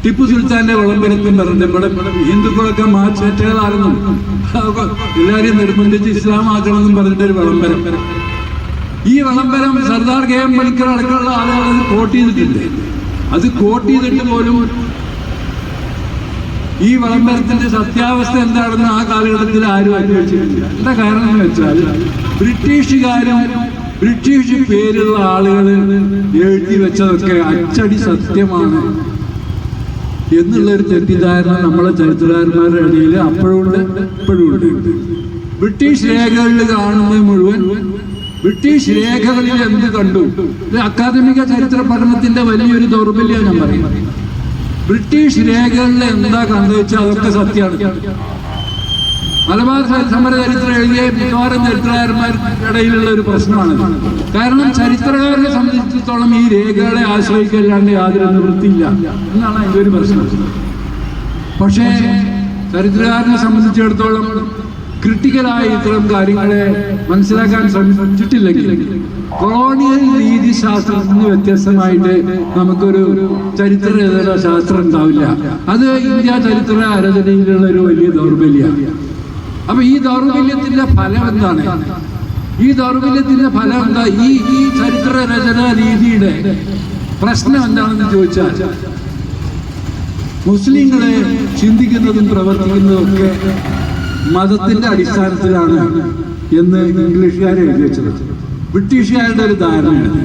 ടിപ്പു സുൽത്താന്റെ വിളംബരത്തിൽ പറഞ്ഞിട്ട് ഇവിടെ ഹിന്ദുക്കളൊക്കെ മാറ്റേതായിരുന്നു, എല്ലാവരെയും നിർബന്ധിച്ച് ഇസ്ലാം ആക്കണമെന്നും പറഞ്ഞിട്ടൊരു വിളംബരം. ഈ വിളംബരം സർദാർ കെ എം പണിക്കർ അടക്കമുള്ള ആളുകൾ അത് കോട്ട് ചെയ്തിട്ടുണ്ട്. അത് കോട്ട് ചെയ്തിട്ട് പോലും ഈ വിളംബരത്തിന്റെ സത്യാവസ്ഥ എന്താണെന്ന് ആ കാലഘട്ടത്തിൽ ആരും അന്വേഷിച്ചിട്ടില്ല. എന്താ കാരണം എന്ന് വെച്ചാൽ ബ്രിട്ടീഷ് പേരുള്ള ആളുകൾ എഴുതി വെച്ചതൊക്കെ അച്ചടി സത്യമാണ് എന്നുള്ളൊരു തെറ്റിദ്ധാരണ നമ്മളെ ചരിത്രകാരന്മാരുടെ ഇടയിൽ അപ്പോഴുണ്ട്, ഇപ്പോഴും ഉണ്ട്. ബ്രിട്ടീഷ് രേഖകളിൽ കാണുന്നത് മുഴുവൻ ബ്രിട്ടീഷ് രേഖകളിൽ എന്ത് കണ്ടു? ഇത് അക്കാദമിക ചരിത്ര പഠനത്തിന്റെ വലിയൊരു ദൗർബല്യം ഞാൻ പറയുന്നത്. ബ്രിട്ടീഷ് രേഖകളിൽ എന്താ കണ്ടു വെച്ചാൽ അതൊക്കെ സത്യമാണ്. മലബാർ സമര ചരിത്രം എഴുതിയ മിക്കവാറും ചരിത്രകാരന്മാരുടെ ഇടയിലുള്ള ഒരു പ്രശ്നമാണ്. കാരണം ചരിത്രകാരനെ സംബന്ധിച്ചിടത്തോളം ഈ രേഖകളെ ആശ്രയിക്കല്ലാണ്ട് യാതൊരു നിവൃത്തിയില്ല എന്നാണ് അതിൻ്റെ ഒരു പ്രശ്നം. പക്ഷേ ചരിത്രകാരനെ സംബന്ധിച്ചിടത്തോളം ക്രിട്ടിക്കലായ ഇത്തരം കാര്യങ്ങളെ മനസ്സിലാക്കാൻ ശ്രമിച്ചിട്ടില്ലെങ്കിൽ കൊളോണിയൽ രീതിശാസ്ത്രത്തിന് വ്യത്യസ്തമായിട്ട് നമുക്കൊരു ചരിത്ര ശാസ്ത്രം ഉണ്ടാവില്ല. അത് ഇന്ത്യ ചരിത്ര രചനയിലുള്ള ഒരു വലിയ ദൗർബല്യമാണ്. അപ്പൊ ഈ ദൗർബല്യത്തിന്റെ ഫലം എന്താണ്? ഈ ദൗർബല്യത്തിന്റെ ഫലം എന്താ? ഈ ചരിത്ര രചനാ രീതിയുടെ പ്രശ്നം എന്താണെന്ന് ചോദിച്ചാൽ മുസ്ലിങ്ങളെ ചിന്തിക്കുന്നതും പ്രവർത്തിക്കുന്നതും ഒക്കെ മതത്തിന്റെ അടിസ്ഥാനത്തിലാണ് എന്ന് ഇംഗ്ലീഷുകാർ എഴുതി വെച്ചത്. ബ്രിട്ടീഷുകാരുടെ ഒരു ധാരണയാണ്,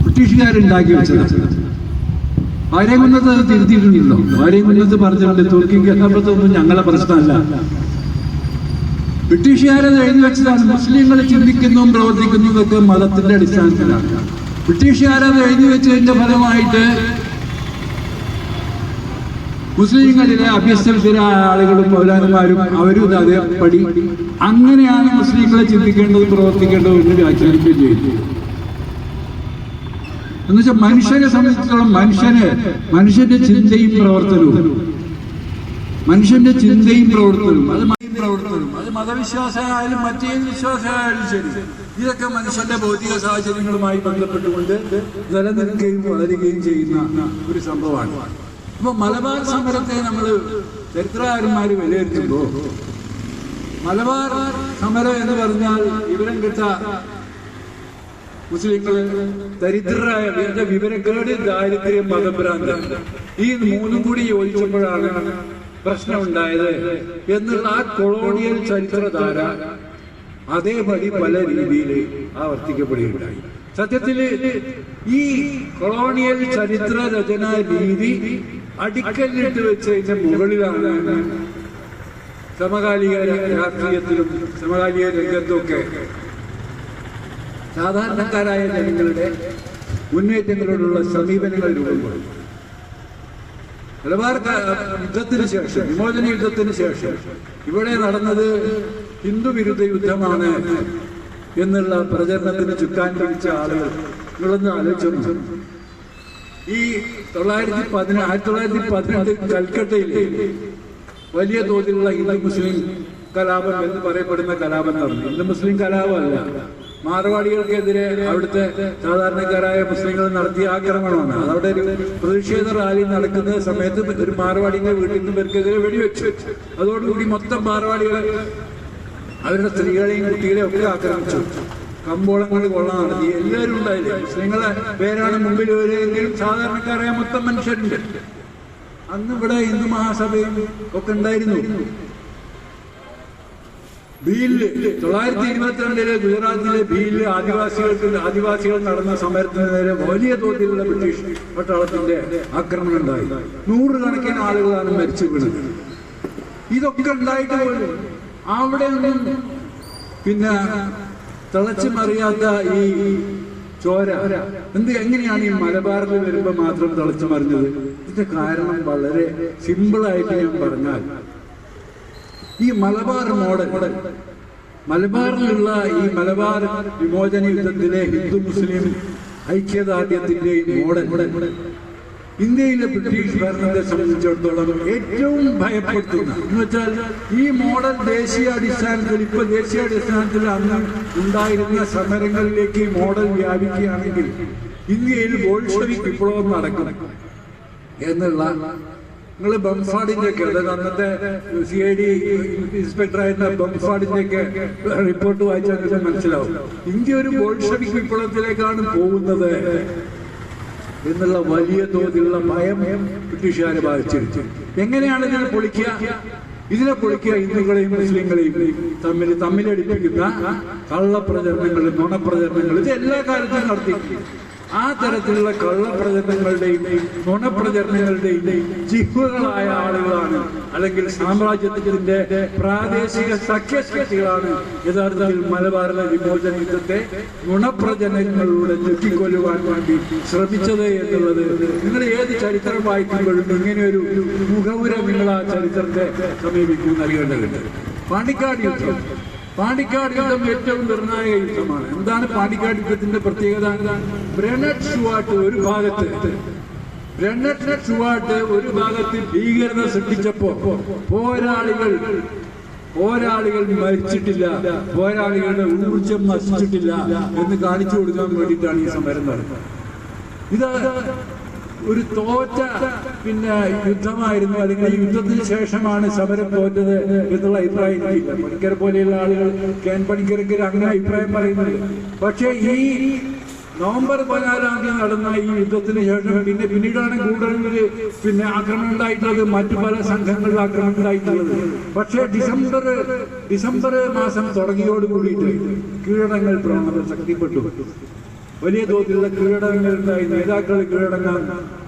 ബ്രിട്ടീഷുകാരുണ്ടാക്കി വെച്ചത്. വാര്യംകുന്നത്ത് അത് തിരുത്തിയിട്ടുണ്ടല്ലോ. വാര്യംകുന്നത്ത് പറഞ്ഞിട്ടുണ്ട് തുർക്കി കേരളത്തൊന്നും ഞങ്ങളെ പ്രശ്നമല്ല, ബ്രിട്ടീഷുകാരത് എഴുതി വെച്ചതാണ്. മുസ്ലിങ്ങൾ ചിന്തിക്കുന്നതും പ്രവർത്തിക്കുന്നതും ഒക്കെ മതത്തിന്റെ അടിസ്ഥാനത്തിലാണ്. ബ്രിട്ടീഷുകാരത് എഴുതി വെച്ചതിന്റെ ഫലമായിട്ട് മുസ്ലിങ്ങളിലെ അഭ്യസ്തരായ ആളുകളും പൗരാന്മാരും അവരും അതേപടി അങ്ങനെയാണ് മുസ്ലിങ്ങളെ ചിന്തിക്കേണ്ടതും പ്രവർത്തിക്കേണ്ടതും എന്ന് വ്യാഖ്യാനിക്കുകയും ചെയ്തു. എന്നുവെച്ചാൽ മനുഷ്യനെ സംബന്ധിച്ചിടത്തോളം മനുഷ്യന്റെ ചിന്തയും പ്രവർത്തനവും അത് മതവിശ്വാസമായാലും മറ്റേത് വിശ്വാസമായാലും ശരി, ഇതൊക്കെ മനുഷ്യന്റെ ഭൗതിക സാഹചര്യങ്ങളുമായി ബന്ധപ്പെട്ടുകൊണ്ട് നിലനിൽക്കുകയും വളരുകയും ചെയ്യുന്ന ഒരു സംഭവമാണ്. അപ്പൊ മലബാർ സമരത്തെ നമ്മൾ ചരിത്രകാരന്മാര് വിലയിരുത്തുമ്പോ മലബാർ സമരം എന്ന് പറഞ്ഞാൽ വിവരം കിട്ട മുസ്ലിങ്ങള് ദരിദ്രരായ വിവരക്കേട്, ദാരിദ്ര്യം, മതഭ്രാന്തി, ഈ മൂന്നും കൂടി യോജിച്ചപ്പോഴാണ് പ്രശ്നം ഉണ്ടായത് എന്നുള്ള ആ കൊളോണിയൽ ചരിത്രധാര അതേപടി പല രീതിയിൽ ആവർത്തിക്കപ്പെടുകയുണ്ടായി. സത്യത്തിൽ ഈ കൊളോണിയൽ ചരിത്ര രചനാ രീതി അടിക്കല്ലിട്ട് വെച്ചതിന്റെ മുകളിലാണ് സമകാലിക രാഷ്ട്രീയത്തിലും സമകാലിക രംഗത്തുമൊക്കെ സാധാരണക്കാരായ ജനങ്ങളുടെ മുന്നേറ്റങ്ങളോടുള്ള സമീപനങ്ങൾ രൂപം കൊള്ളും. മലബാർ യുദ്ധത്തിന് ശേഷം, വിമോചന യുദ്ധത്തിന് ശേഷം ഇവിടെ നടന്നത് ഹിന്ദു വിരുദ്ധ യുദ്ധമാണ് എന്നുള്ള പ്രചരണത്തിന് ചുക്കാൻ പിടിച്ച ആളുകൾ നിങ്ങളൊന്ന് ആലോചിച്ചു. ഈ 1918 കൽക്കട്ടയിൽ വലിയ തോതിലുള്ള ഹിന്ദു മുസ്ലിം കലാപം എന്ന് പറയപ്പെടുന്ന കലാപം നടന്നു. ഹിന്ദു മുസ്ലിം കലാപമല്ല, മാർവാടികൾക്കെതിരെ അവിടുത്തെ സാധാരണക്കാരായ മുസ്ലിങ്ങൾ നടത്തിയ ആക്രമണമാണ്. അതവിടെ ഒരു പ്രതിഷേധ റാലി നടക്കുന്ന സമയത്ത് ഒരു മാർവാടിയുടെ വീട്ടിൽ നിന്ന് പേർക്കെതിരെ വെടിവെച്ചു. അതോടുകൂടി മൊത്തം മാർവാടികളെ, അവരുടെ സ്ത്രീകളെയും കുട്ടികളെയും ഒക്കെ ആക്രമിച്ചു. കമ്പോളങ്ങൾ കൊള്ള നടത്തി. എല്ലാവരും ഉണ്ടായില്ലേ? മുസ്ലിങ്ങളെ പേരാണ് മുമ്പിൽ വരികയെങ്കിലും സാധാരണക്കാരായ മൊത്തം മനുഷ്യരുണ്ട്. അന്ന് ഇവിടെ ഹിന്ദു മഹാസഭയും ഒക്കെ ഉണ്ടായിരുന്നു. ഭീലില് 1922 ഗുജറാത്തിലെ ഭീലില് ആദിവാസികൾ നടന്ന സമരത്തിന് നേരെ വലിയ തോതിലുള്ള ബ്രിട്ടീഷ് പട്ടാളത്തിന്റെ ആക്രമണം ഉണ്ടായി. 100 കണക്കിന് ആളുകളാണ് മരിച്ചു വീണത്. ഇതൊക്കെ ഉണ്ടായിട്ട് പോലും അവിടെ ഒന്നും പിന്നെ തിളച്ചു മറിയാത്ത ഈ ചോര എങ്ങനെയാണ് ഈ മലബാറിൽ വരുമ്പോൾ മാത്രം തിളച്ചു മറിഞ്ഞത്? ഇതിന്റെ കാരണം വളരെ സിമ്പിളായിട്ട് ഞാൻ പറഞ്ഞാൽ, ഈ മലബാർ മോഡൽ, മലബാറിലുള്ള ഈ മലബാർ വിമോചന യുദ്ധത്തിലെ ഹിന്ദു മുസ്ലിം ഐക്യദാർഢ്യത്തിന്റെ മോഡൽ ഇന്ത്യയിലെ ബ്രിട്ടീഷ് ഭരണത്തെ സംബന്ധിച്ചിടത്തോളം ഏറ്റവും ഭയപ്പെടുത്തുന്ന എന്ന് വെച്ചാൽ, ഈ മോഡൽ ദേശീയാടിസ്ഥാനത്തിൽ അന്ന് ഉണ്ടായിരുന്ന സമരങ്ങളിലേക്ക് ഈ മോഡൽ വ്യാപിക്കുകയാണെങ്കിൽ ഇന്ത്യയിൽ ബോൾഷെവിക് വിപ്ലവം നടക്കും എന്നുള്ള, നിങ്ങൾ ബംഫാഡിന്റെ ഒക്കെ, അതായത് അന്നത്തെ CID ഇൻസ്പെക്ടറായിരുന്ന ബംഫാഡിന്റെ ഒക്കെ റിപ്പോർട്ട് വായിച്ചാൽ മനസ്സിലാവും. ഇന്ത്യ ഒരു ബോൾഷെവിക് വിപ്ലവത്തിലേക്കാണ് പോകുന്നത് എന്നുള്ള വലിയ തോതിലുള്ള ഭയം ബ്രിട്ടീഷുകാരെ ബാധിച്ചിരുന്നു. എങ്ങനെയാണ് ഇതിനെ പൊളിക്കുക? ഹിന്ദുക്കളെയും മുസ്ലിങ്ങളെയും തമ്മിലടിപ്പിക്കുന്ന കള്ളപ്രചരണങ്ങൾ, നുണപ്രചരണങ്ങൾ, ഇത് എല്ലാ കാലത്തും നടത്തി. ആ തരത്തിലുള്ള കള്ളപ്രചരണങ്ങളുടെയും നുണപ്രചരണങ്ങളുടെയും ജിഹ്വകളായ ആളുകളാണ്, അല്ലെങ്കിൽ സാമ്രാജ്യത്തിന്റെ പ്രാദേശിക സഖ്യശക്തികളാണ് യഥാർത്ഥത്തിൽ മലബാറിലെ വിമോചന യുദ്ധത്തെ നുണപ്രചരണങ്ങളിലൂടെ ഞെട്ടിക്കൊല്ലുവാൻ വേണ്ടി ശ്രമിച്ചത് എന്നുള്ളത് നിങ്ങൾ ഏത് ചരിത്രം വായിക്കുമ്പോഴും ഇങ്ങനെ ഒരു മുഖവുര നിങ്ങൾ ആ ചരിത്രത്തെ സമീപിക്കും അറിയേണ്ടതുണ്ട്. പാണ്ടിക്കാട് യുദ്ധം ഏറ്റവും നിർണായക യുദ്ധമാണ്. എന്താണ് പാണ്ടിക്കാട് യുദ്ധത്തിന്റെ പ്രത്യേകത? ബ്രനറ്റ് ഷുവാർട്ട് ഒരു ഭാഗത്ത് ഭീകരത സൃഷ്ടിച്ചപ്പോ പോരാളികൾ മരിച്ചിട്ടില്ല, പോരാളികളുടെ ഊർജം നശിച്ചിട്ടില്ല എന്ന് കാണിച്ചു കൊടുക്കാൻ വേണ്ടിയിട്ടാണ് ഈ സമരം നടന്നത്. ഇത് ഒരു തോറ്റ യുദ്ധമായിരുന്നു, അല്ലെങ്കിൽ യുദ്ധത്തിന് ശേഷമാണ് സമരം തോറ്റത് എന്നുള്ള അഭിപ്രായം ഇല്ല. പണിക്കരെ പോലെയുള്ള ആളുകൾ, കെ.എൻ. പണിക്കരക്ക് അങ്ങനെ അഭിപ്രായം പറയുന്നുണ്ട്. പക്ഷേ ഈ നവംബർ 14-ാം തീയതി നടന്ന ഈ യുദ്ധത്തിന് ശേഷം പിന്നീടാണ് കൂടുതൽ ആക്രമണം ഉണ്ടായിട്ടുള്ളത്, മറ്റു പല സംഘങ്ങളിൽ ആക്രമണം ഉണ്ടായിട്ടുള്ളത്. പക്ഷേ ഡിസംബർ മാസം തുടങ്ങിയോട് കൂടിയിട്ട് കീഴടങ്ങൽ പ്രവണത ശക്തിപ്പെട്ടു. വലിയ തോതിലുള്ള കീഴടങ്ങൾ ഉണ്ടായി. നേതാക്കൾ കീഴടങ്ങാൻ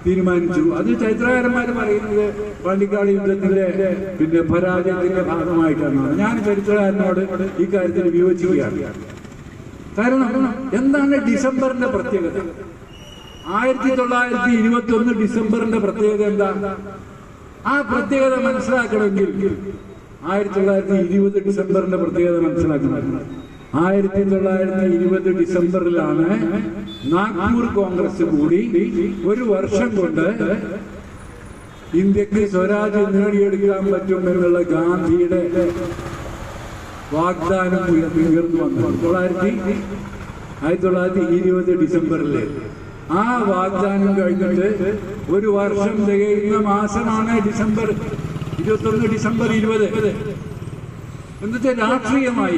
തീരുമാനിച്ചു. അത് ചരിത്രകാരന്മാർ പറയുന്നത് പാണ്ടിക്കാട് യുദ്ധത്തിന്റെ പരാജയത്തിന്റെ ഭാഗമായിട്ടാണ്. ഞാൻ ചരിത്രകാരനോട് ഈ കാര്യത്തിൽ വിയോജിക്കുകയാണ്. കാരണം എന്താണ് ഡിസംബറിന്റെ പ്രത്യേകത? 1921 ഡിസംബറിന്റെ പ്രത്യേകത എന്താ? ആ പ്രത്യേകത മനസ്സിലാക്കണമെങ്കിൽ 1920 ഡിസംബറിന്റെ പ്രത്യേകത മനസ്സിലാക്കണം. 1920 ഡിസംബറിലാണ് നാഗ്പൂർ കോൺഗ്രസ് കൂടി ഒരു വർഷം കൊണ്ട് ഇന്ത്യക്ക് സ്വരാജ് നേടിയെടുക്കാൻ പറ്റും എന്നുള്ള ഗാന്ധിയുടെ വാഗ്ദാനം ഉയർന്നു വന്നു. 1920 ഡിസംബറില് ആ വാഗ്ദാനം കഴിഞ്ഞിട്ട് ഒരു വർഷം തികയുന്ന മാസമാണ് ഡിസംബർ 21, ഡിസംബർ 20. എന്നിട്ട് രാഷ്ട്രീയമായി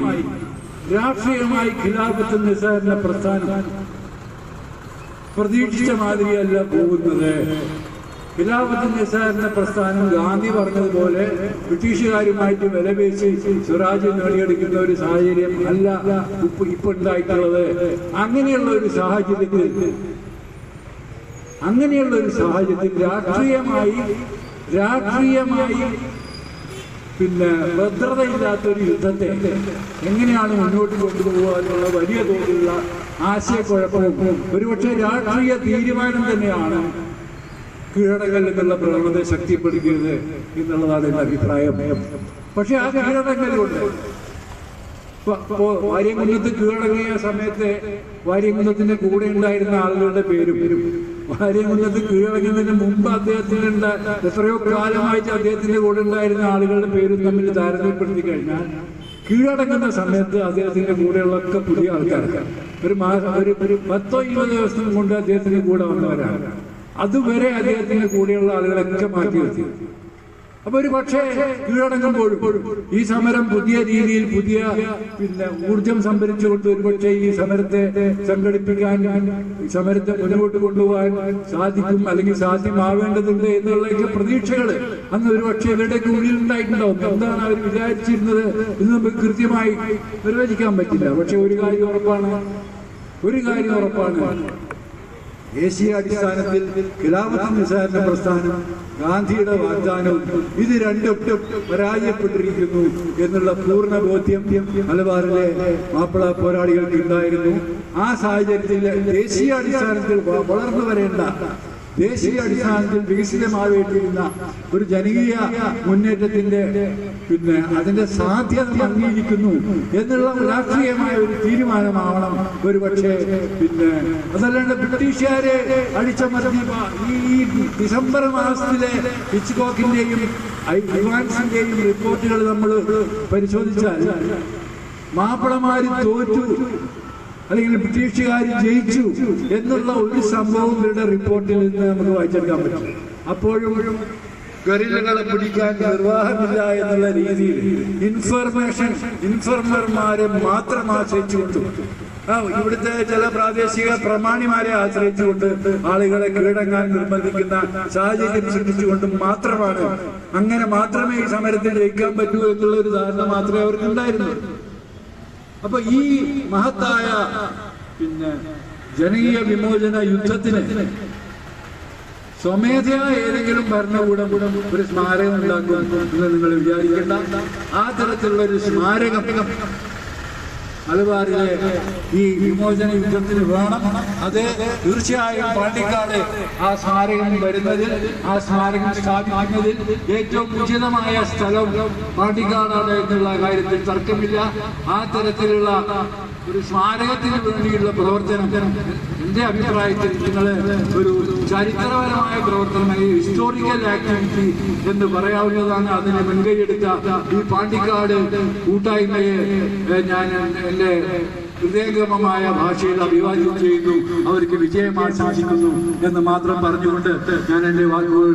ഖിലാഫത്ത് നിസാരണ പ്രസ്ഥാനം പ്രതീക്ഷിച്ച മാതിരിയല്ല പോകുന്നത്. ഖിലാഫത്ത് നിസാറിന്റെ പ്രസ്ഥാനം ഗാന്ധി പറഞ്ഞതുപോലെ ബ്രിട്ടീഷുകാരുമായിട്ട് വിലപേശി സ്വരാജ്യം നേടിയെടുക്കുന്ന ഒരു സാഹചര്യം അല്ല ഇപ്പൊ ഉണ്ടായിട്ടുള്ളത്. അങ്ങനെയുള്ള ഒരു സാഹചര്യത്തിൽ രാഷ്ട്രീയമായി പിന്നെ ഭദ്രതയില്ലാത്തൊരു യുദ്ധത്തെ എങ്ങനെയാണ് മുന്നോട്ട് കൊണ്ടുപോകാനുള്ള വലിയ തോതിലുള്ള ആശയക്കുഴപ്പവും ഒരുപക്ഷെ രാഷ്ട്രീയ തീരുമാനം തന്നെയാണ് കീഴടങ്ങൽ എന്നുള്ള പ്രവണതയെ ശക്തിപ്പെടുത്തിയത് എന്നുള്ളതാണ് എൻ്റെ അഭിപ്രായം. പക്ഷെ ആ കീഴടങ്ങലുണ്ട്. വാര്യംകുന്നത്ത് കീഴടങ്ങിയ സമയത്ത് വാര്യംകുന്നത്തിന്റെ കൂടെ ഉണ്ടായിരുന്ന ആളുകളുടെ പേരും വാര്യംകുന്നത്ത് കീഴടങ്ങുന്നതിന് മുമ്പ് അദ്ദേഹത്തിനുണ്ട് എത്രയോ കാലമായിട്ട് അദ്ദേഹത്തിന്റെ കൂടെ ഉണ്ടായിരുന്ന ആളുകളുടെ പേരും തമ്മിൽ താരതമ്യപ്പെടുത്തി കഴിഞ്ഞാൽ കീഴടങ്ങുന്ന സമയത്ത് അദ്ദേഹത്തിന്റെ കൂടെയുള്ളൊക്കെ പുതിയ ആൾക്കാർക്ക് ഒരു 10-20 ദിവസം കൊണ്ട് അദ്ദേഹത്തിന്റെ കൂടെ വന്നവരാണ്. അതുവരെ അദ്ദേഹത്തിന്റെ കൂടെയുള്ള ആളുകളൊക്കെ മാറ്റി നിർത്തി. അപ്പൊ ഒരു പക്ഷേ കീഴടങ്ങുമ്പോഴും ഈ സമരം പുതിയ രീതിയിൽ പുതിയ ഊർജം സംഭരിച്ചുകൊണ്ട് ഒരുപക്ഷെ ഈ സമരത്തെ സംഘടിപ്പിക്കാൻ ഈ സമരത്തെ മുന്നോട്ട് കൊണ്ടുപോകാൻ സാധിക്കും, അല്ലെങ്കിൽ സാധ്യമാവേണ്ടതുണ്ട് എന്നുള്ള പ്രതീക്ഷകൾ അന്ന് ഒരുപക്ഷെ ഇവരുടെയൊക്കെ ഉള്ളിലുണ്ടായിട്ടുണ്ടാവും. എന്താണ് അവർ വിചാരിച്ചിരുന്നത് എന്ന് നമുക്ക് കൃത്യമായി നിർവചിക്കാൻ പറ്റില്ല. പക്ഷെ ഒരു കാര്യം ഉറപ്പാണ്, ദേശീയ അടിസ്ഥാനത്തിൽ ഖിലാഫത്ത് നിസാറിന്റെ പ്രസ്ഥാനം ഗാന്ധിയുടെ വാഗ്ദാനവും ഇത് രണ്ടും പരാജയപ്പെട്ടിരിക്കുന്നു എന്നുള്ള പൂർണ്ണ ബോധ്യം മലബാറിലെ മാപ്പിള പോരാളികൾക്ക് ഉണ്ടായിരുന്നു. ആ സാഹചര്യത്തിൽ ദേശീയ അടിസ്ഥാനത്തിൽ വളർന്നു വരേണ്ട, ദേശീയ അടിസ്ഥാനത്തിൽ വികസിതമാവേണ്ടിയിരുന്ന ഒരു ജനകീയ മുന്നേറ്റത്തിന്റെ അതിന്റെ സാധ്യത മങ്ങിയിരിക്കുന്നു എന്നുള്ള രാഷ്ട്രീയമായ ഒരു തീരുമാനമാവണം ഒരു പക്ഷേ. അതല്ലാണ്ട് ബ്രിട്ടീഷുകാരെ അടിച്ചമർത്തി ഈ ഡിസംബർ മാസത്തിലെ ഹിച്ച്കോക്കിന്റെയും ഇവാൻസിന്റെയും റിപ്പോർട്ടുകൾ നമ്മൾ പരിശോധിച്ചാൽ മാപ്പിളമാര് തോറ്റു അല്ലെങ്കിൽ ബ്രിട്ടീഷുകാർ ജയിച്ചു എന്നുള്ള ഒരു സംഭവം ഇവരുടെ റിപ്പോർട്ടിൽ നിന്ന് നമുക്ക് വായിച്ചെടുക്കാൻ പറ്റും. അപ്പോഴും ഗറില്ലകളെ പിടിക്കാൻ നിർവാഹമില്ല എന്നുള്ള രീതിയിൽ ഇൻഫർമർമാരെ മാത്രം ആശ്രയിച്ചുകൊണ്ട് ഇവിടുത്തെ ചില പ്രാദേശിക പ്രമാണിമാരെ ആശ്രയിച്ചുകൊണ്ട് ആളുകളെ കീഴടങ്ങാൻ നിർബന്ധിക്കുന്ന സാഹചര്യം സൃഷ്ടിച്ചുകൊണ്ട് മാത്രമാണ്, അങ്ങനെ മാത്രമേ ഈ സമരത്തിൽ ജയിക്കാൻ പറ്റൂ എന്നുള്ള ഒരു ധാരണ മാത്രമേ അവർക്ക് ഉണ്ടായിരുന്നു. അപ്പൊ ഈ മഹത്തായ ജനകീയ വിമോചന യുദ്ധത്തിന് സ്വമേധയാ ഏതെങ്കിലും ഭരണകൂടം ഒരു സ്മാരകം ഉണ്ടാക്കും എന്ന് നിങ്ങൾ വിചാരിക്കേണ്ട. ആ തരത്തിലുള്ള ഒരു സ്മാരകം മലബാറിലെ ഈ വിമോചന യുദ്ധത്തിന് വേണം. അത് തീർച്ചയായും പാണ്ടിക്കാട് ആ സ്മാരകം വരുന്നതിൽ, ആ സ്മാരകം സ്ഥാപിക്കുന്നതിൽ ഏറ്റവും ഉചിതമായ സ്ഥലം പാണ്ടിക്കാടാണ് എന്നുള്ള കാര്യത്തിൽ തർക്കമില്ല. ആ തരത്തിലുള്ള ഒരു സ്മാരകത്തിന് വേണ്ടിയുള്ള പ്രവർത്തനം എന്റെ അഭിപ്രായത്തിൽ നിങ്ങൾ ഒരു ചരിത്രപരമായ പ്രവർത്തനം, ഹിസ്റ്റോറിക്കൽ ആക്ടിവിറ്റി എന്ന് പറയാവുന്നതാണ്. അതിനെ മുൻകൈയെടുത്ത ഈ പാണ്ടിക്കാട് കൂട്ടായ്മയെ ഞാൻ എന്റെ ഹൃദയംഗമമായ ഭാഷയിൽ അഭിവാദ്യം ചെയ്യുന്നു. അവർക്ക് വിജയം ആശംസിക്കുന്നു എന്ന് മാത്രം പറഞ്ഞുകൊണ്ട് ഞാൻ എന്റെ വാക്കുകൾ